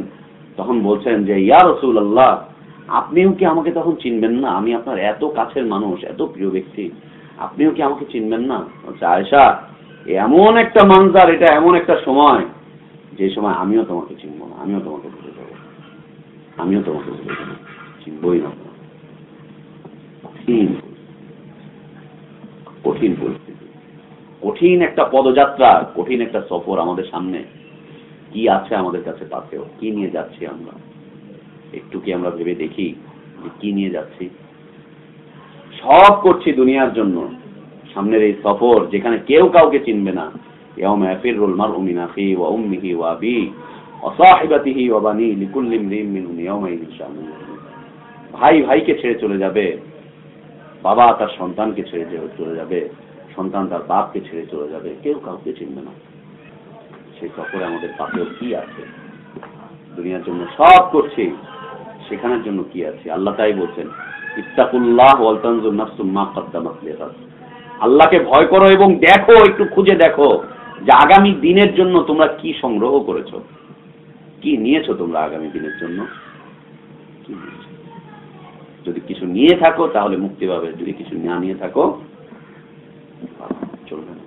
তখন বলছেন যে ইয়া রাসূলুল্লাহ, আপনিও কি আমাকে তখন চিনবেন না? আমি আপনার এত কাছের মানুষ, এত প্রিয় ব্যক্তি, আপনিও কি আমাকে চিনবেন না? বলছে আয়েশা, এমন একটা মানজার, এটা এমন একটা সময় যে সময় আমিও তোমাকে চিনব না, আমিও তোমাকে ভুলে যাব, আমিও তোমাকে ভুলে যাব, চিনবই না। কঠিন কঠিন পরিস্থিতি, কঠিন একটা পদযাত্রা, কঠিন একটা সফর আমাদের সামনে। কি আছে আমাদের কাছে পাথেও, কি নিয়ে যাচ্ছি আমরা? একটু কি আমরা ভেবে দেখি যে কি নিয়ে যাচ্ছি? সব করছি দুনিয়ার জন্য। সামনের এই সফর যেখানে কেউ কাউকে চিনবে না, ইয়াউমা ইয়াফিরুল মারউ মিন আখিহি ওয়া উম্মিহি ওয়া আবিহি ওয়া সাহিবাতিহি ওয়া বানিহি লিকুল্লি ইমরিইন মিনহুম ইয়াউমাইযিন শাআনুন ইউগনিহি। ভাই ভাইকে ছেড়ে চলে যাবে, বাবা তার সন্তানকে ছেড়ে চলে যাবে, সন্তান তার বাপকে ছেড়ে চলে যাবে, কেউ কাউকে চিনবে না। সেই সফরে আমাদের পাথেও কি আছে? দুনিয়ার জন্য সব করছি, সেখানের জন্য কি আছে? আল্লাহ তাই বলছেন, ইত্তাকুল্লাহ ওয়াল তানজুর নাফসুম মা কদ্দামাত লিগাদ। আল্লাহকে ভয় করো এবং দেখো, একটু খুঁজে দেখো যে আগামী দিনের জন্য তোমরা কি সংগ্রহ করেছো, কি নিয়েছো তোমরা আগামী দিনের জন্য। যদি কিছু নিয়ে থাকো তাহলে মুক্তি পাবে, যদি কিছু না নিয়ে থাকো চলবে না।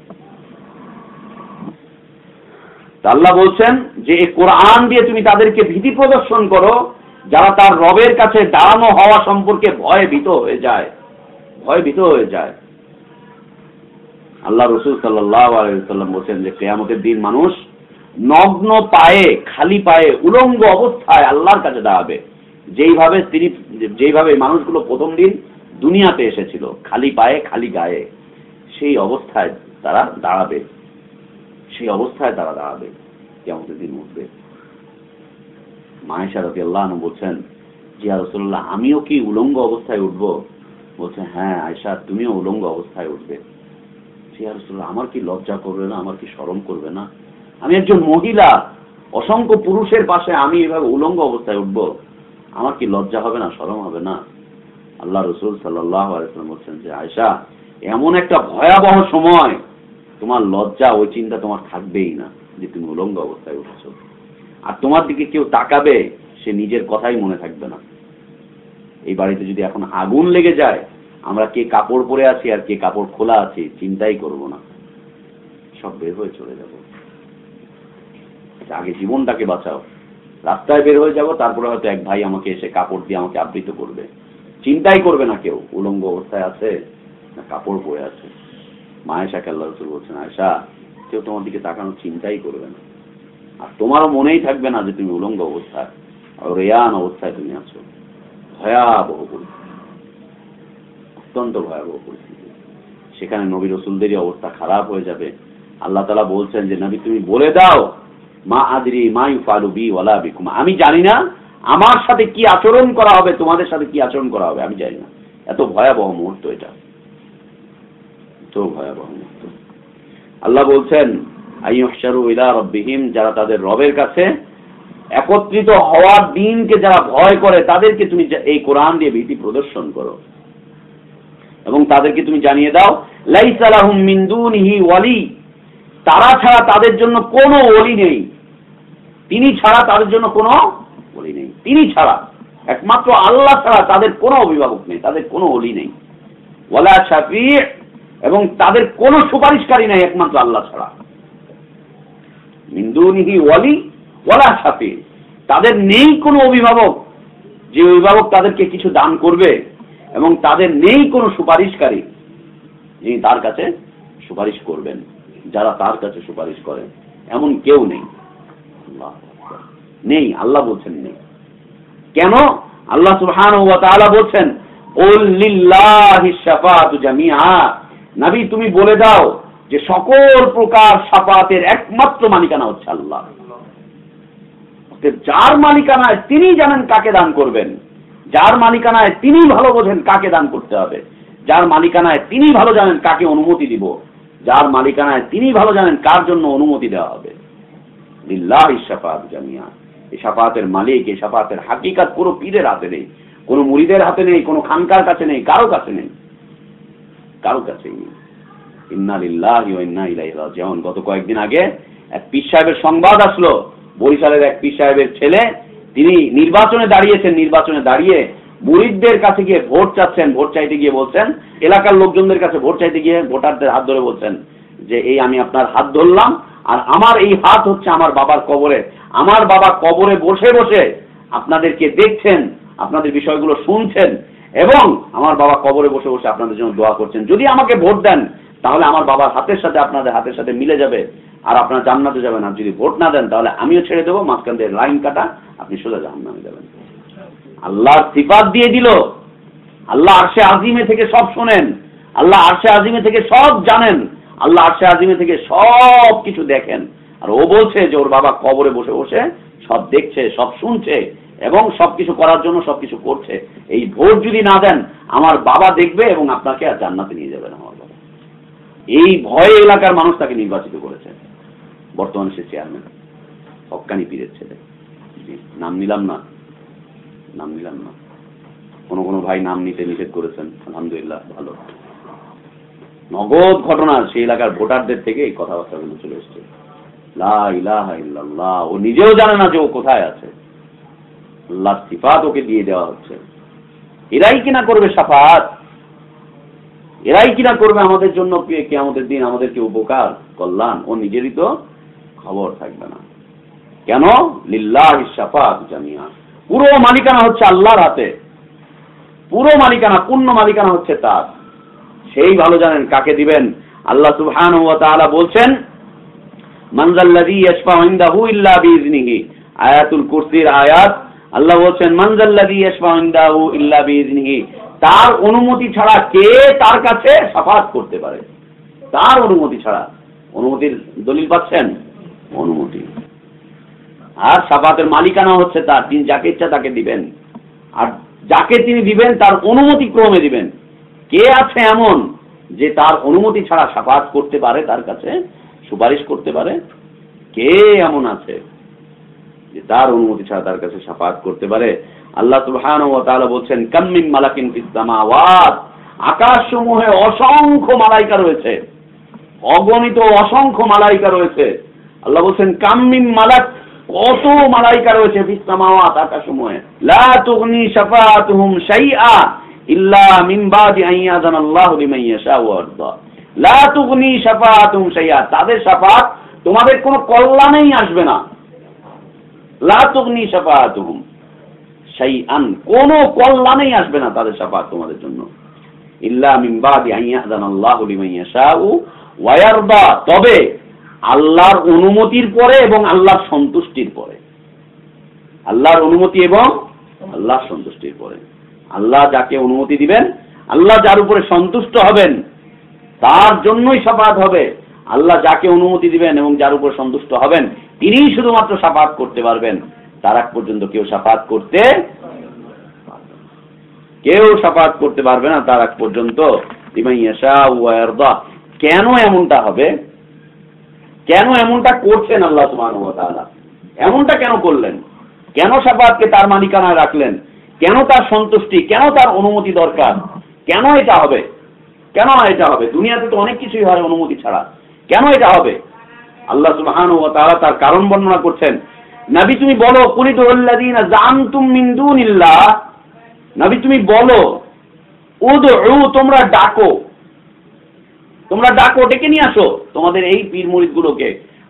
আল্লাহ বলছেন যে এই কোরআন দিয়ে তুমি তাদেরকে ভীতি প্রদর্শন করো যারা তার রবের কাছে দাঁড়ানো হওয়া সম্পর্কে ভয়ভীত হয়ে যায়, ভয়ভীত হয়ে যায়। আল্লাহ রাসূল সাল্লাল্লাহু আলাইহি ওয়াসাল্লাম বলেন যে কিয়ামতের দিন মানুষ নগ্ন পায়ে, খালি পায়ে, উলঙ্গ অবস্থায় আল্লাহর কাছে দাঁড়াবে। যেইভাবে মানুষগুলো প্রথম দিন দুনিয়াতে এসেছিল, খালি পায়ে খালি গায়ে, সেই অবস্থায় তারা দাঁড়াবে, সেই অবস্থায় তারা দাঁড়াবে, কিয়ামতের দিন উঠবে। মা আয়েশা রাদিয়াল্লাহু আনহা বলছেন, ইয়া রাসূলুল্লাহ, আমিও কি উলঙ্গ অবস্থায় উঠব? বলছেন, হ্যাঁ আয়েশা, তুমিও উলঙ্গ অবস্থায় উঠবে। ইয়া রাসূলুল্লাহ, আমার কি লজ্জা করবে না? আমার কি শরম করবে না? আমি একজন মহিলা, অসংখ্য পুরুষের পাশে আমি এভাবে উলঙ্গ অবস্থায় উঠবো, আমার কি লজ্জা হবে না, শরম হবে না? আল্লাহ রাসূল সাল্লাল্লাহু আলাইহি ওয়াসাল্লাম বলছেন যে, আয়েশা, এমন একটা ভয়াবহ সময়, তোমার লজ্জা, ওই চিন্তা তোমার থাকবেই না যে তুমি উলঙ্গ অবস্থায় উঠেছো। আর তোমার দিকে কেউ তাকাবে, সে নিজের কথাই মনে থাকবে না। এই বাড়িতে যদি এখন আগুন লেগে যায়, আমরা কে কাপড় পরে আছি আর কে কাপড় খোলা আছি চিন্তাই করব না, সব বের হয়ে চলে যাব। আগে জীবনটাকে বাঁচাও। রাস্তায় বের হয়ে যাব, তারপরে হয়তো এক ভাই আমাকে এসে কাপড় দিয়ে আমাকে আবৃত করবে, চিন্তাই করবে না কেউ উলঙ্গ অবস্থায় আছে না কাপড় পরে আছে। মা আয়েশাকে আল্লাহ রাসূল বলছেন, আয়েশা, কেউ তোমার দিকে তাকানোর চিন্তাই করবে না, আর তোমারও মনেই থাকবে না যে তুমি উলঙ্গ অবস্থায়, রেয়ান অবস্থায় তুমি আছো। ভয়াবহ পরিস্থিতি, অত্যন্ত ভয়াবহ পরিস্থিতি। সেখানে নবী রাসূলদেরই অবস্থা খারাপ হয়ে যাবে। আল্লাহ তাআলা বলছেন যে, নবী তুমি বলে দাও, মা আদরি মা ইউফালু বি ওয়ালা বিকুম, আমি জানি না আমার সাথে কি আচরণ করা হবে, তোমাদের সাথে কি আচরণ করা হবে, আমি জানি না। এত ভয়াবহ মুহূর্ত এটা, তো ভয়াবহ মুহূর্ত। আল্লাহ বলছেন, আইয়ুহশারু ইলা রাব্বিহিম, যারা তাদের রবের কাছে একত্রিত হওয়ার দিনকে যারা ভয় করে, তাদেরকে তুমি এই কোরআন দিয়ে ভীতি প্রদর্শন করো এবং তাদেরকে তুমি জানিয়ে দাও, লাইসা লাহুম মিন দুনিহি ওয়ালি, তারা ছাড়া তাদের জন্য কোনো ওলি নেই, তিনি ছাড়া তাদের জন্য কোনো ওলি নেই, তিনি ছাড়া, একমাত্র আল্লাহ ছাড়া তাদের কোনো অভিভাবক নেই, তাদের কোনো ওলি নেই। ওয়ালা শাফি', এবং তাদের কোনো সুপারিশকারী নেই একমাত্র আল্লাহ ছাড়া। মিন দুনিহি ওয়ালি ওয়ালা শাফি', তাদের নেই কোনো অভিভাবক, যে অভিভাবক তাদেরকে কিছু দান করবে, এবং তাদের নেই কোনো সুপারিশকারী যিনি তার কাছে সুপারিশ করবেন। যারা তার কাছে সুপারিশ করেন এমন কেউ নেই, নেই। আল্লাহ বলছেন নেই। কেন? আল্লাহ সুবহানাহু ওয়া তাআলা বলছেন, কুল লিল্লাহিশ শাফাআতু জামিআ, নবী তুমি বলে দাও যে সকল প্রকার শাফাতের একমাত্র মালিকানা হচ্ছে আল্লাহ। যার মালিকানায় তিনি জানেন কাকে দান করবেন, যার মালিকানায় তিনি ভালো বোঝেন কাকে দান করতে হবে, যার মালিকানায় তিনি ভালো জানেন কাকে অনুমতি দিব, যার মালিকানায় তিনি ভালো জানেন কার জন্য অনুমতি দেওয়া হবে। লিল্লাহিশ শাফাআতু জামিআ, এই শাফাতের মালিক, এই শাফাতের হাকিকত পুরো পীরের হাতে নেই, কোনো মুরিদের হাতে নেই, কোনো খানকার কাছে নেই, কারো কাছে নেই, কারো কাছেই নেই। ইন্না লিল্লাহি ওয়া ইন্না ইলাইহি রাজিউন। গত কয়েকদিন আগে এক পীর সাহেবের সংবাদ আসলো, বরিশালের এক পীর সাহেবের ছেলে, তিনি নির্বাচনে দাঁড়িয়েছেন, নির্বাচনে দাঁড়িয়ে মুরিদদের কাছে গিয়ে ভোট চাচ্ছেন, ভোট চাইতে গিয়ে বলছেন, এলাকার লোকজনদের কাছে ভোট চাইতে গিয়ে ভোটারদের হাত ধরে বলছেন যে, এই আমি আপনার হাত ধরলাম, আর আমার এই হাত হচ্ছে আমার বাবার কবরে, আমার বাবা কবরে বসে বসে আপনাদেরকে দেখছেন, আপনাদের বিষয়গুলো শুনছেন, এবং আমার বাবা কবরে বসে বসে আপনাদের জন্য দোয়া করছেন। যদি আমাকে ভোট দেন তাহলে আমার বাবার হাতের সাথে আপনাদের হাতের সাথে মিলে যাবে, আর আপনারা জান্নাতে যাবেন। আর যদি ভোট না দেন তাহলে আমিও ছেড়ে দেবো, মাঝখান দিয়ে লাইন কাটা, আপনি সোজা জাহান্নামে যাবেন। আল্লাহর সিফাত দিয়ে দিল। আল্লাহ আরশে আজিমে থেকে সব শোনেন, আল্লাহ আরশে আজিমে থেকে সব জানেন, আল্লাহ আরশে আজিমে থেকে সব কিছু দেখেন। আর ও বলছে যে ওর বাবা কবরে বসে বসে সব দেখছে, সব শুনছে, এবং সবকিছু করার জন্য সবকিছু করছে। এই ভোট যদি না দেন আমার বাবা দেখবে এবং আপনাকে আর জান্নাতে নিয়ে যাবেন আমার বাবা। এই ভয়ে এলাকার মানুষ তাকে নির্বাচিত করেছে। বর্তমানে সে চেয়ারম্যান, হক্কানি পীরের ছেলে। নাম নিলাম না, নাম নিলাম না। কোনো কোনো ভাই নাম নিতে নিষেধ করেছেন, আলহামদুলিল্লাহ, ভালো। নগদ ঘটনা, সেই এলাকার ভোটারদের থেকে এই কথাবার্তাগুলো চলে এসছে। লা ইলাহা ইল্লাল্লাহ। ও নিজেও জানে না যে ও কোথায় আছে, আল্লাহর সিফাত ওকে দিয়ে দেওয়া হচ্ছে। এরাই কিনা করবে শাফাত, এরাই কিনা করবে আমাদের জন্য কিয়ামতের দিন আমাদেরকে উপকার, কল্যাণ। ও নিজেরই তো খবর থাকবে না। কেন? লিল্লাহিশ শাফাআতু জামিআ, পুরো মালিকানা হচ্ছে আল্লাহর হাতে, পুরো মালিকানা, পূর্ণ মালিকানা হচ্ছে তার। সেই ভালো জানেন কাকে দিবেন। আল্লাহ সুবহানাহু ওয়া তাআলা বলছেন, মান যাল্লাযী ইয়াশফাউ ইনদাহু ইল্লা বিইজনিহি। আয়াতুল কুরসির আয়াত, আল্লাহ বলছেন মান যাল্লাযী ইয়াশফাউ ইনদাহু ইল্লা বিইজনিহি, তার অনুমতি ছাড়া কে তার কাছে শাফাত করতে পারে? তার অনুমতি ছাড়া। অনুমতির দলিল পাচ্ছেন? অনুমতি। আর শাফাতের মালিকানা হচ্ছে তার, তিনি যাকে ইচ্ছা তাকে দিবেন, আর যাকে তিনি দিবেন তার অনুমতি ক্রমে দিবেন। কে আছে এমন যে তার অনুমতি ছাড়া শাফাত করতে পারে, তার কাছে সুপারিশ করতে পারে? কে এমন আছে যে তার অনুমতি ছাড়া তার কাছে শাফাত করতে পারে? আল্লাহ সুবহানাহু ওয়া তাআলা বলছেন কাম মিন মালাকিন ফিস সামাওয়াত, আকাশসমূহে অসংখ্য মালাইকা রয়েছে, অগণিত অসংখ্য মালাইকা রয়েছে। আল্লাহ বলছেন কাম মিন মালাক, কত মালাইকা রয়েছে ফিস সামাওয়াত, আকাশসমূহে। লা তুগনি শাফাআতুহুম শাইআ ইল্লা মিন বাদি আন ইয়াযানাল্লাহু লিমান ইয়াশাউ ওয়া ইয়ারদা। লা তুগনি শাফাআতুহুম শাইআ, তাদের শাফাত তোমাদের কোনো কল্যাণেই আসবে না। লা তুগনি শাফাআতুহুম শাইআন, কোনো কল্যাণেই আসবে না তাদের শাফাত তোমাদের জন্য। ইল্লা মিন বাদি আন ইয়াযানাল্লাহু লিমান ইয়াশাউ ওয়া ইয়ারদা, তবে আল্লাহর অনুমতির পরে এবং আল্লাহর সন্তুষ্টির পরে। আল্লাহর অনুমতি এবং আল্লাহর সন্তুষ্টির পরে। আল্লাহ যাকে অনুমতি দিবেন, আল্লাহ যার উপরে সন্তুষ্ট হবেন, তার জন্যই শাফাত হবে। আল্লাহ যাকে অনুমতি দিবেন এবং যার উপর সন্তুষ্ট হবেন, তিনিই শুধুমাত্র শাফাত করতে পারবেন। তার আগ পর্যন্ত কেউ শাফাত করতে পারবে না, তার আগ পর্যন্ত। লিমান ইয়াশাউ ওয়া ইয়ারদা। কেন এমনটা হবে? কেন এমনটা করছেন আল্লাহ সুবহানাহু ওয়া তাআলা? এমনটা কেন করলেন? কেন শাফাতকে তার মালিকানায় রাখলেন? কেন তার সন্তুষ্টি, কেন তার অনুমতি দরকার? কেন এটা হবে? কেন এটা হবে? দুনিয়াতে তো অনেক কিছুই হয় অনুমতি ছাড়া, কেন এটা হবে? আল্লাহ সুবহানাহু ওয়া তাআলা তার কারণ বর্ণনা করছেন। নবী তুমি বলো, কুলিদুল্লাযীনা জামতুম মিন দুনিল্লাহ, নবী তুমি বলো, উদউ, তোমরা ডাকো, তোমরা ডাকো, ডেকে নিয়ে আসো তোমাদের এই পীর মুরিদগুলোকে,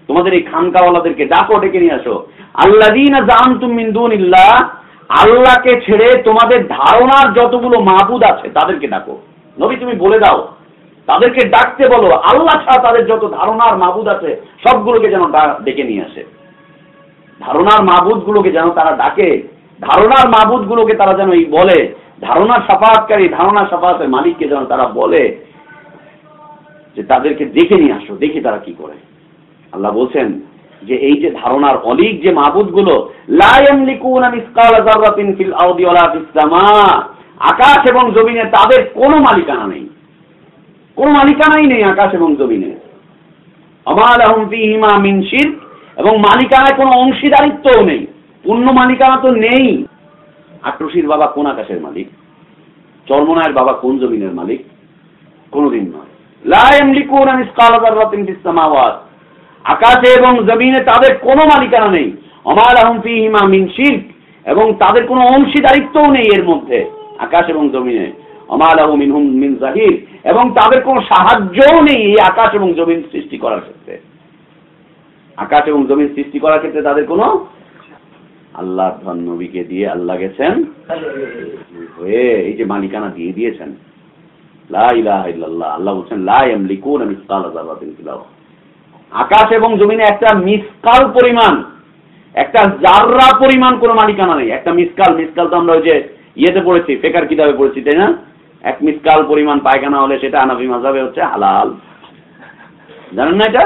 তোমাদের এই খানকাওয়ালাদেরকে ডাকো, ডেকে নিয়ে আসো। আল্লাযীনা জামতুম মিন দুনিল্লাহ, আল্লাহকে ছেড়ে তোমাদের ধারণার যতগুলো মাবুদ আছে তাদেরকে ডাকো। নবী তুমি বলে দাও, তাদেরকে ডাকতে বলো, আল্লাহ ছাড়া তাদের যত ধারণার মাবুদ আছে সবগুলোকে যেন ডেকে নিয়ে আসে। ধারণার মাবুদ গুলোকে যেন তারা ডাকে, ধারণার মাবুদ গুলোকে তারা যেন এই বলে, ধারণার শাফাআতকারী, ধারণার শাফাআতের মালিককে যেন তারা বলে যে তাদেরকে ডেকে নিয়ে আসো, দেখি তারা কি করে। আল্লাহ বলছেন যে এই যে ধারণার অলিক যে মাবুদ গুলো, লা ইয়ামলিকুনা মিসকালা যাররাতিন ফিল আরদি ওয়ালা ফিস সামা, আকাশ এবং জমিনে তাদের কোনো মালিকানা নেই, কোনো মালিকানাই নেই আকাশ এবং জমিনে। আমা লাহুম ফীহিমা মিন শিরক, এবং মালিকানায় কোনো অংশীদারিত্বও নেই, পূর্ণ মালিকানা তো নেই। আট্রসির বাবা কোন আকাশের মালিক? চরমনায়ের বাবা কোন জমিনের মালিক? কোনদিন নয়। লা ইয়ামলিকুনা মিসকালা যাররাতিন ফিস সামাওয়াত, আকাশে এবং জমিনে তাদের কোনো মালিকানা নেই। আমা লাহুম ফীহিমা মিন শিরক, এবং তাদের কোনো অংশীদারিত্বও নেই এর মধ্যে, আকাশ এবং জমিনে। আমা লাহু মিনহুম মিন যাহির, এবং তাদের কোনো সাহায্যও নেই এই আকাশ এবং জমিন সৃষ্টি করার ক্ষেত্রে। আকাশ এবং জমিন সৃষ্টি করার ক্ষেত্রে তাদের কোনো, আল্লাহ ধন নবীকে দিয়ে আল্লাহ গেছেন হয়ে এই যে মালিকানা দিয়ে দিয়েছেন। লা ইলাহা ইল্লাল্লাহ। আল্লাহ বলছেন লা ইয়ামলিকুনা মিসকালা যাররাতিন ফিল আরদ, আকাশ এবং জমিনে একটা মিসকাল পরিমাণ, একটা জাররা পরিমাণ কোনো মালিকানা নেই। একটা মিসকাল, মিসকাল তো আমরা ওই যে ইয়েতে পড়েছি, ফিকহ কিতাবে পড়েছি, তাই না? এক মিসকাল পরিমাণ পায়খানা হলে সেটা হানাফি মাযহাবে হচ্ছে হালাল, জানেন না এটা?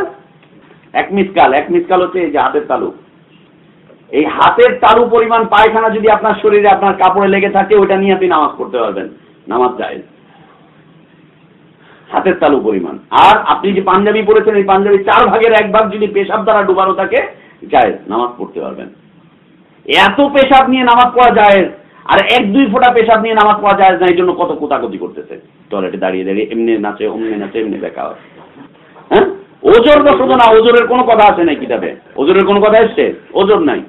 এক মিসকাল হচ্ছে এই যে হাতের তালু, এই হাতের তালু পরিমাণ পায়খানা যদি আপনার শরীরে, আপনার কাপড়ে লেগে থাকে, ওইটা নিয়ে আপনি নামাজ পড়তে পারবেন, নামাজ জায়েজ। হাতের তালু পরিমাণ। আর আপনি যে পাঞ্জাবি পরেছেন, এই পাঞ্জাবি 4 ভাগের 1 ভাগ যদি পেশাব দ্বারা ডুবানো থাকে, জায়েজ, নামাজ পড়তে পারবেন। এত পেশাব নিয়ে নামাজ পড়া জায়েজ, আর 1-2 ফোঁটা পেশাব নিয়ে নামাজ পড়া জায়েজ না। এই জন্য কত কোতাকুতি করতেছে টয়লেটে দাঁড়িয়ে দাঁড়িয়ে, এমনি নাচে, অমনি নাচে, এমনি দেখা হয়। হ্যাঁ, ওজোর তো শুধু না, ওজোরের কোনো কথা আছে নাই কিতাবে? ওজোরের কোনো কথা এসছে? ওজোর নাই।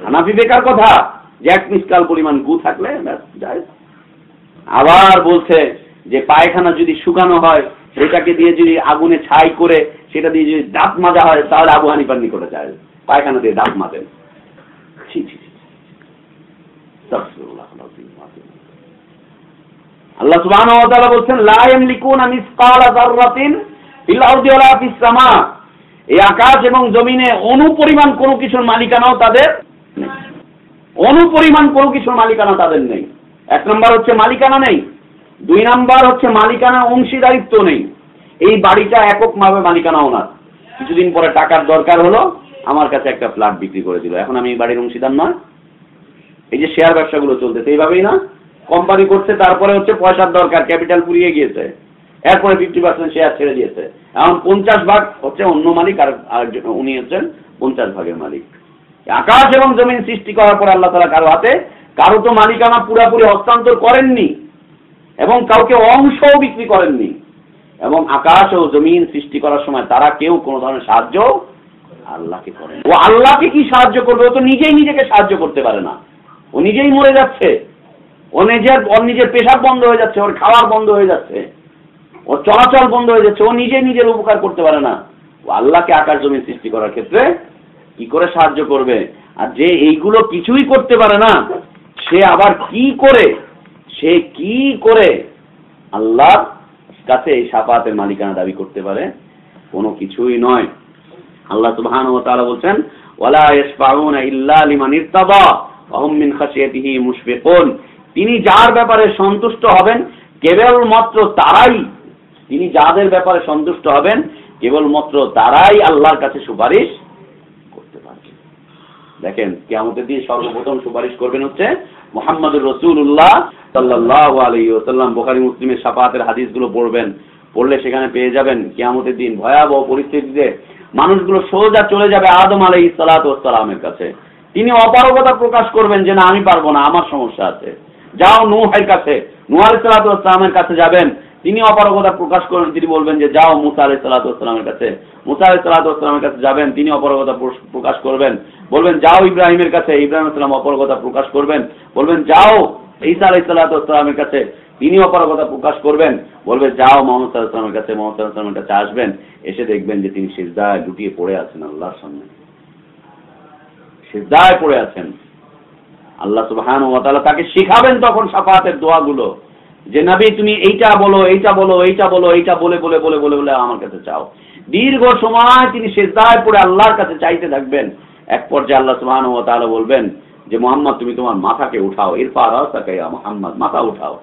হানাফি ফিকহের কথা যে 1 মিসকাল পরিমাণ গু থাকলে জায়েজ। আবার বলছে যে পায়খানা যদি শুকানো হয়, সেটাকে দিয়ে যদি আগুনে ছাই করে সেটা দিয়ে যদি দাঁত মাজা হয়, তাহলে আবু হানিফার নিকটে জায়েজ, পায়খানা দিয়ে দাঁত মাজেন। আল্লাহ সুবহানাহু ওয়া তাআলা বলছেন লা ইয়ামলিকুনা মিসকালা যাররাতিন ফিল আরদি ওয়ালা ফিস সামা, এই আকাশ এবং জমিনে অনুপরিমাণ কোনো কিছুর মালিকানাও তাদের নেই। অনুপরিমাণ কোনো কিছুর মালিকানা তাদের নেই। এক নম্বর হচ্ছে মালিকানা নেই, দুই নাম্বার হচ্ছে মালিকানা অংশীদারিত্ব নেই। এই বাড়িটা এককভাবে মালিকানা ওনার, কিছুদিন পরে টাকার দরকার হলো, আমার কাছে একটা ফ্ল্যাট বিক্রি করে দিল, এখন আমি এই বাড়ির অংশীদার নয়। এই যে শেয়ার ব্যবসাগুলো চলতেছে এইভাবেই না, কোম্পানি করছে, তারপরে হচ্ছে পয়সার দরকার, ক্যাপিটাল ফুরিয়ে গিয়েছে, এরপরে 50% শেয়ার ছেড়ে দিয়েছে, এখন 50 ভাগ হচ্ছে অন্য মালিক, আর উনি হচ্ছেন 50 ভাগের মালিক। আকাশ এবং জমিন সৃষ্টি করার পরে আল্লাহ তাআলা কারো হাতে কারো তো মালিকানা পুরোপুরি হস্তান্তর করেননি এবং কাউকে অংশও বিক্রি করেননি। এবং আকাশ ও জমিন সৃষ্টি করার সময় তারা কেউ কোনো ধরনের সাহায্য আল্লাহকে করেন। ও আল্লাহকে কি সাহায্য করবে? ও তো নিজেই নিজেকে সাহায্য করতে পারে না, ও নিজেই মরে যাচ্ছে, ওর নিজের পেশাব বন্ধ হয়ে যাচ্ছে, ওর খাওয়ার বন্ধ হয়ে যাচ্ছে, ওর চলাচল বন্ধ হয়ে যাচ্ছে, ও নিজেই নিজের উপকার করতে পারে না। ও আল্লাহকে আকাশ জমিন সৃষ্টি করার ক্ষেত্রে কি করে সাহায্য করবে? আর যে এইগুলো কিছুই করতে পারে না, সে আবার কি করে আল্লাহর কাছে এই শাফাতের মালিকানা দাবি করতে পারে? কোনো কিছুই নয়। আল্লাহ সুবহানাহু ওয়া তাআলা বলছেন, ওয়ালা ইয়াশফাউনা ইল্লা লিমান ইরতাদা ওয়া হুম মিন খাশিয়াতিহি মুশফিকুন। তিনি যার ব্যাপারে সন্তুষ্ট হবেন কেবলমাত্র তারাই, তিনি যাদের ব্যাপারে সন্তুষ্ট হবেন কেবলমাত্র তারাই আল্লাহর কাছে সুপারিশ করতে পারবে। দেখেন, কিয়ামতের দিন সর্বপ্রথম সুপারিশ করবেন হচ্ছে মুহাম্মদুর রাসূলুল্লাহ সাল্লাল্লাহু আলাইহি ওয়াসাল্লাম। বুখারী মুসলিমের শাফাতের হাদিসগুলো পড়লে সেখানে পেয়ে যাবেন কিয়ামতের দিন ভয়াবহ পরিস্থিতিতে মানুষগুলো সোজা চলে যাবে আদম আলাইহিস সালাতু ওয়াস সালামের কাছে। তিনি অপারগতা প্রকাশ করবেন যে না, আমি পারবো না, আমার সমস্যা আছে। যাও নূহের কাছে, নূহ আলাইহিস সালাতু ওয়াস সালামের কাছে যাবেন, তিনি অপারগতা প্রকাশ করেন, তিনি বলবেন যে যাও মুসা আলাইহিস সালাতু ওয়াস সালামের কাছে। মুসা আলাইহিস সালাতু ওয়াস সালামের কাছে যাবেন, তিনি অপারগতা প্রকাশ করবেন, বলবেন যাও ইব্রাহিমের কাছে, ইব্রাহিম আলাইহিস সালাম অপারগতা প্রকাশ করবেন, বলবেন যাও ঈসা আলাইহিস সালাতু ওয়াস সালামের কাছে, তিনি অপারগতা প্রকাশ করবেন, বলবে যাও মুহাম্মদ সাল্লাল্লাহু আলাইহি ওয়াসাল্লামের কাছে, মুহাম্মদ সাল্লাল্লাহু আলাইহি ওয়াসাল্লামের কাছে আসবেন, এসে দেখবেন যে তিনি সিজদায় লুটিয়ে পড়ে আছেন আল্লাহর সামনে, সিজদায় পড়ে আছেন। আল্লাহ সুবহানাহু ওয়া তাআলা তাকে শিখাবেন তখন শাফাতের দোয়াগুলো, যে নবী তুমি এইটা বলো, এইটা বলো, এইটা বলো, এইটা বলে বলে বলে বলে বলে আমার কাছে চাও। দীর্ঘ সময় তিনি সিজদায় পড়ে আল্লাহর কাছে চাইতে থাকবেন। এক পর্যায়ে আল্লাহ সুবহানাহু ওয়া তাআলা বলবেন যে মুহাম্মদ তুমি তোমার মাথাকে উঠাও, ইরফা রাসাকা ইয়া মুহাম্মদ, মাথা উঠাও।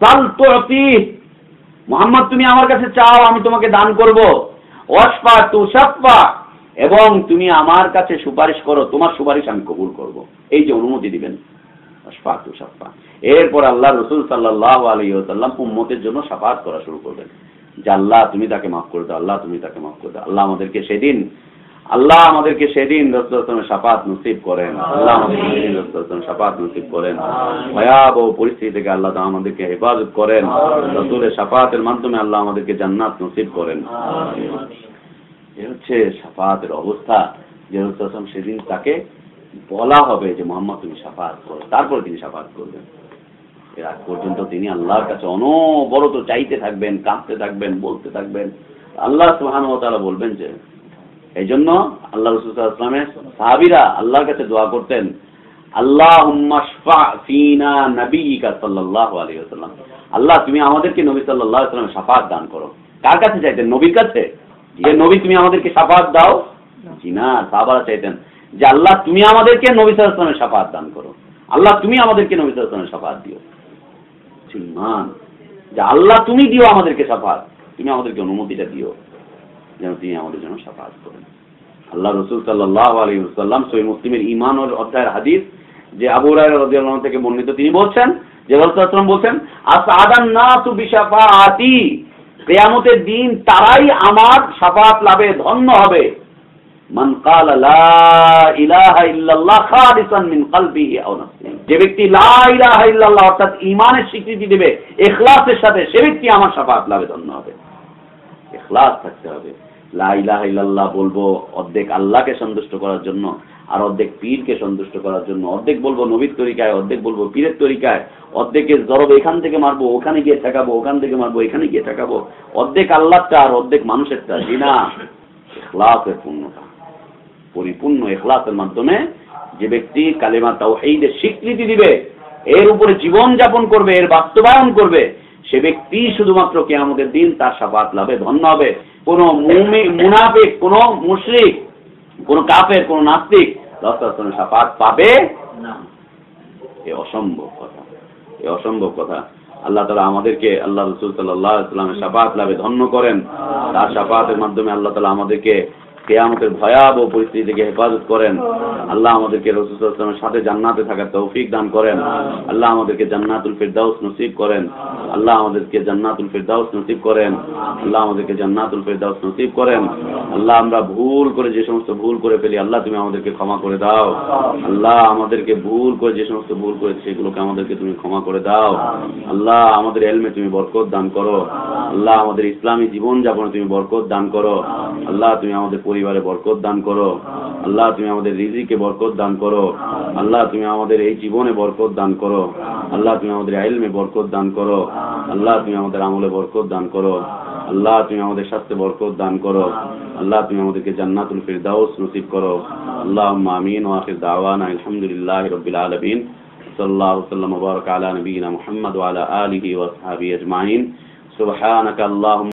সাল তুতি, মুহাম্মদ তুমি আমার কাছে চাও, আমি তোমাকে দান করব। ওয়াশফা তুশাফা, এবং তুমি আমার কাছে সুপারিশ করো, তোমার সুপারিশ আমি কবুল করব। এই যে অনুমতি দিবেন, ওয়াশফা তুশাফা। এরপর আল্লাহ রাসূল সাল্লাল্লাহু আলাইহি ওয়াসাল্লাম উম্মতের জন্য শাফাত করা শুরু করবেন, যে আল্লাহ তুমি তাকে মাফ করে দাও, আল্লাহ তুমি তাকে মাফ করে দাও। আল্লাহ আমাদেরকে সেদিন রাসূলের শাফাত নসিব করেন, আল্লাহ আমাদেরকে সেদিন রাসূলের শাফাত নসিব করেন। ভয়াবহ পরিস্থিতি থেকে আল্লাহ তাআলা আমাদেরকে হেফাজত করেন, রাসূলের শাফাতের মাধ্যমে আল্লাহ আমাদেরকে জান্নাত নসিব করেন। এই হচ্ছে শাফাতের অবস্থা, যে রাসূল সেদিন তাকে বলা হবে যে মুহাম্মদ তুমি শাফাত করো, তারপর তিনি শাফাত করবেন। এর আগ পর্যন্ত তিনি আল্লাহর কাছে অনবরত চাইতে থাকবেন, কাঁদতে থাকবেন, বলতে থাকবেন। আল্লাহ সুবহানাহু ওয়া তাআলা বলবেন যে, এই জন্য আল্লাহ রাসূল সাল্লাল্লাহু আলাইহি ওয়াসাল্লামের সাহাবীরা আল্লাহর কাছে দোয়া করতেন, আল্লাহুম্মা শফা ফিনা নবিয়িকা সাল্লাল্লাহু আলাইহি ওয়াসাল্লাম, আল্লাহ তুমি আমাদেরকে নবী সাল্লাল্লাহু আলাইহি ওয়াসাল্লামের শাফাত দান করো। কার কাছে চাইতেন? নবীর কাছে, যে নবী তুমি আমাদেরকে শাফাত দাও? জি না, সাহাবারা চাইতেন যে আল্লাহ তুমি আমাদেরকে নবী সাল্লাল্লাহু আলাইহি ওয়াসাল্লামের শাফাত দান করো, আল্লাহ তুমি আমাদেরকে নবী সাল্লাল্লাহু আলাইহি ওয়াসাল্লামের শাফাত দিও। মান যে আল্লাহ তুমি দিও আমাদেরকে শাফাত, তুমি আমাদেরকে অনুমতিটা দিও যেন তিনি আমাদের জন্য শাফাত করেন। আল্লাহ রাসূল সাল্লাল্লাহু আলাইহি ওয়াসাল্লাম সহিহ মুসলিমের ঈমান অধ্যায়ের হাদিস, যে আবু হুরায়রা রাদিয়াল্লাহু আনহু থেকে বর্ণিত, তিনি বলছেন যে রাসূল সাল্লাল্লাহু আলাইহি ওয়াসাল্লাম বলছেন, আসআদান নাসু বিশাফাআতি, কিয়ামতের দিন তারাই আমার শাফাত লাভে ধন্য হবে, মান ক্বালা লা ইলাহা ইল্লাল্লাহ খালিসান মিন কলবিহি আও নাফসিহি, যে ব্যক্তি লা ইলাহা ইল্লাল্লাহ অর্থাৎ ঈমানের স্বীকৃতি দেবে ইখলাসের সাথে, সে ব্যক্তি আমার শাফাত লাভে ধন্য হবে। ইখলাস থাকতে হবে। লা ইলাহা ইল্লাল্লাহ বলবো অর্ধেক আল্লাহকে সন্তুষ্ট করার জন্য, আর অর্ধেক পীরকে সন্তুষ্ট করার জন্য, অর্ধেক বলবো নবীর তরিকায়, অর্ধেক বলবো পীরের তরিকায়, অর্ধেকের জরব এখান থেকে মারবো ওখানে গিয়ে ঠেকাবো, ওখান থেকে মারবো এখানে গিয়ে ঠেকাবো, অর্ধেক আল্লাহটা আর অর্ধেক মানুষেরটা। জি না, ইখলাসের পূর্ণতা, পরিপূর্ণ ইখলাসের মাধ্যমে যে ব্যক্তি কালেমা তাওহীদের স্বীকৃতি দিবে, এর উপরে জীবন যাপন করবে, এর বাস্তবায়ন করবে, সে ব্যক্তি শুধুমাত্র কিয়ামতের দিন তার শাফাত লাভে ধন্য হবে। কোন মুনাফিক, কোন মুশরিক, কোন কাফের, কোন নাস্তিক রাসূলের শাফাত পাবে না। এ অসম্ভব কথা, এ অসম্ভব কথা। আল্লাহ তাআলা আমাদেরকে আল্লাহ রাসূল সাল্লাল্লাহু আলাইহি ওয়াসাল্লামের শাফাত লাভে ধন্য করেন। তার শাফাতের মাধ্যমে আল্লাহ তাআলা আমাদেরকে কিয়ামতের ভয়াবহ পরিস্থিতি থেকে হেফাজত করেন। আল্লাহ আমাদেরকে রাসূল সাল্লাল্লাহু আলাইহি ওয়াসাল্লামের সাথে জান্নাতে থাকার তৌফিক দান করেন। আল্লাহ আমাদেরকে জান্নাতুল ফিরদাউস নসিব করেন। আল্লাহ আমাদেরকে জান্নাতুল ফিরদাউস নসিব করেন। আল্লাহ আমাদেরকে জান্নাতুল ফিরদাউস নসিব করেন। আল্লাহ আমরা ভুল করে যে সমস্ত ভুল করে ফেলি আল্লাহ তুমি আমাদেরকে ক্ষমা করে দাও। আল্লাহ আমাদেরকে ভুল করে যে সমস্ত ভুল করেছি সেগুলোকে আমাদেরকে তুমি ক্ষমা করে দাও। আল্লাহ আমাদের ইলমে তুমি বরকত দান করো। আল্লাহ আমাদের ইসলামী জীবন যাপনে তুমি বরকত দান করো। আল্লাহ তুমি আমাদের পরিবারে বরকত দান করো। আল্লাহ তুমি আমাদের রিজিকে বরকত দান করো। আল্লাহ তুমি আমাদের এই জীবনে বরকত দান করো। আল্লাহ তুমি আমাদের ইলমে বরকত দান করো। আল্লাহ তুমি আমাদের আমলে বরকত দান করো। আল্লাহ তুমি আমাদের স্বাস্থ্যে বরকত দান করো। আল্লাহ তুমি আমাদেরকে জান্নাতুল ফিরদাউস নসিব করো। আল্লাহুম্মা আমিন ওয়া আখির দাওয়ানা আলহামদুলিল্লাহি রাব্বিল আলামিন। সাল্লাল্লাহু সাল্লাম ওয়া বারাকা আলা নবিয়িনা মুহাম্মদ ওয়া আলা আলিহি ওয়া আসহাবিহি আজমাইন। সুবহানাকা আল্লাহুম্মা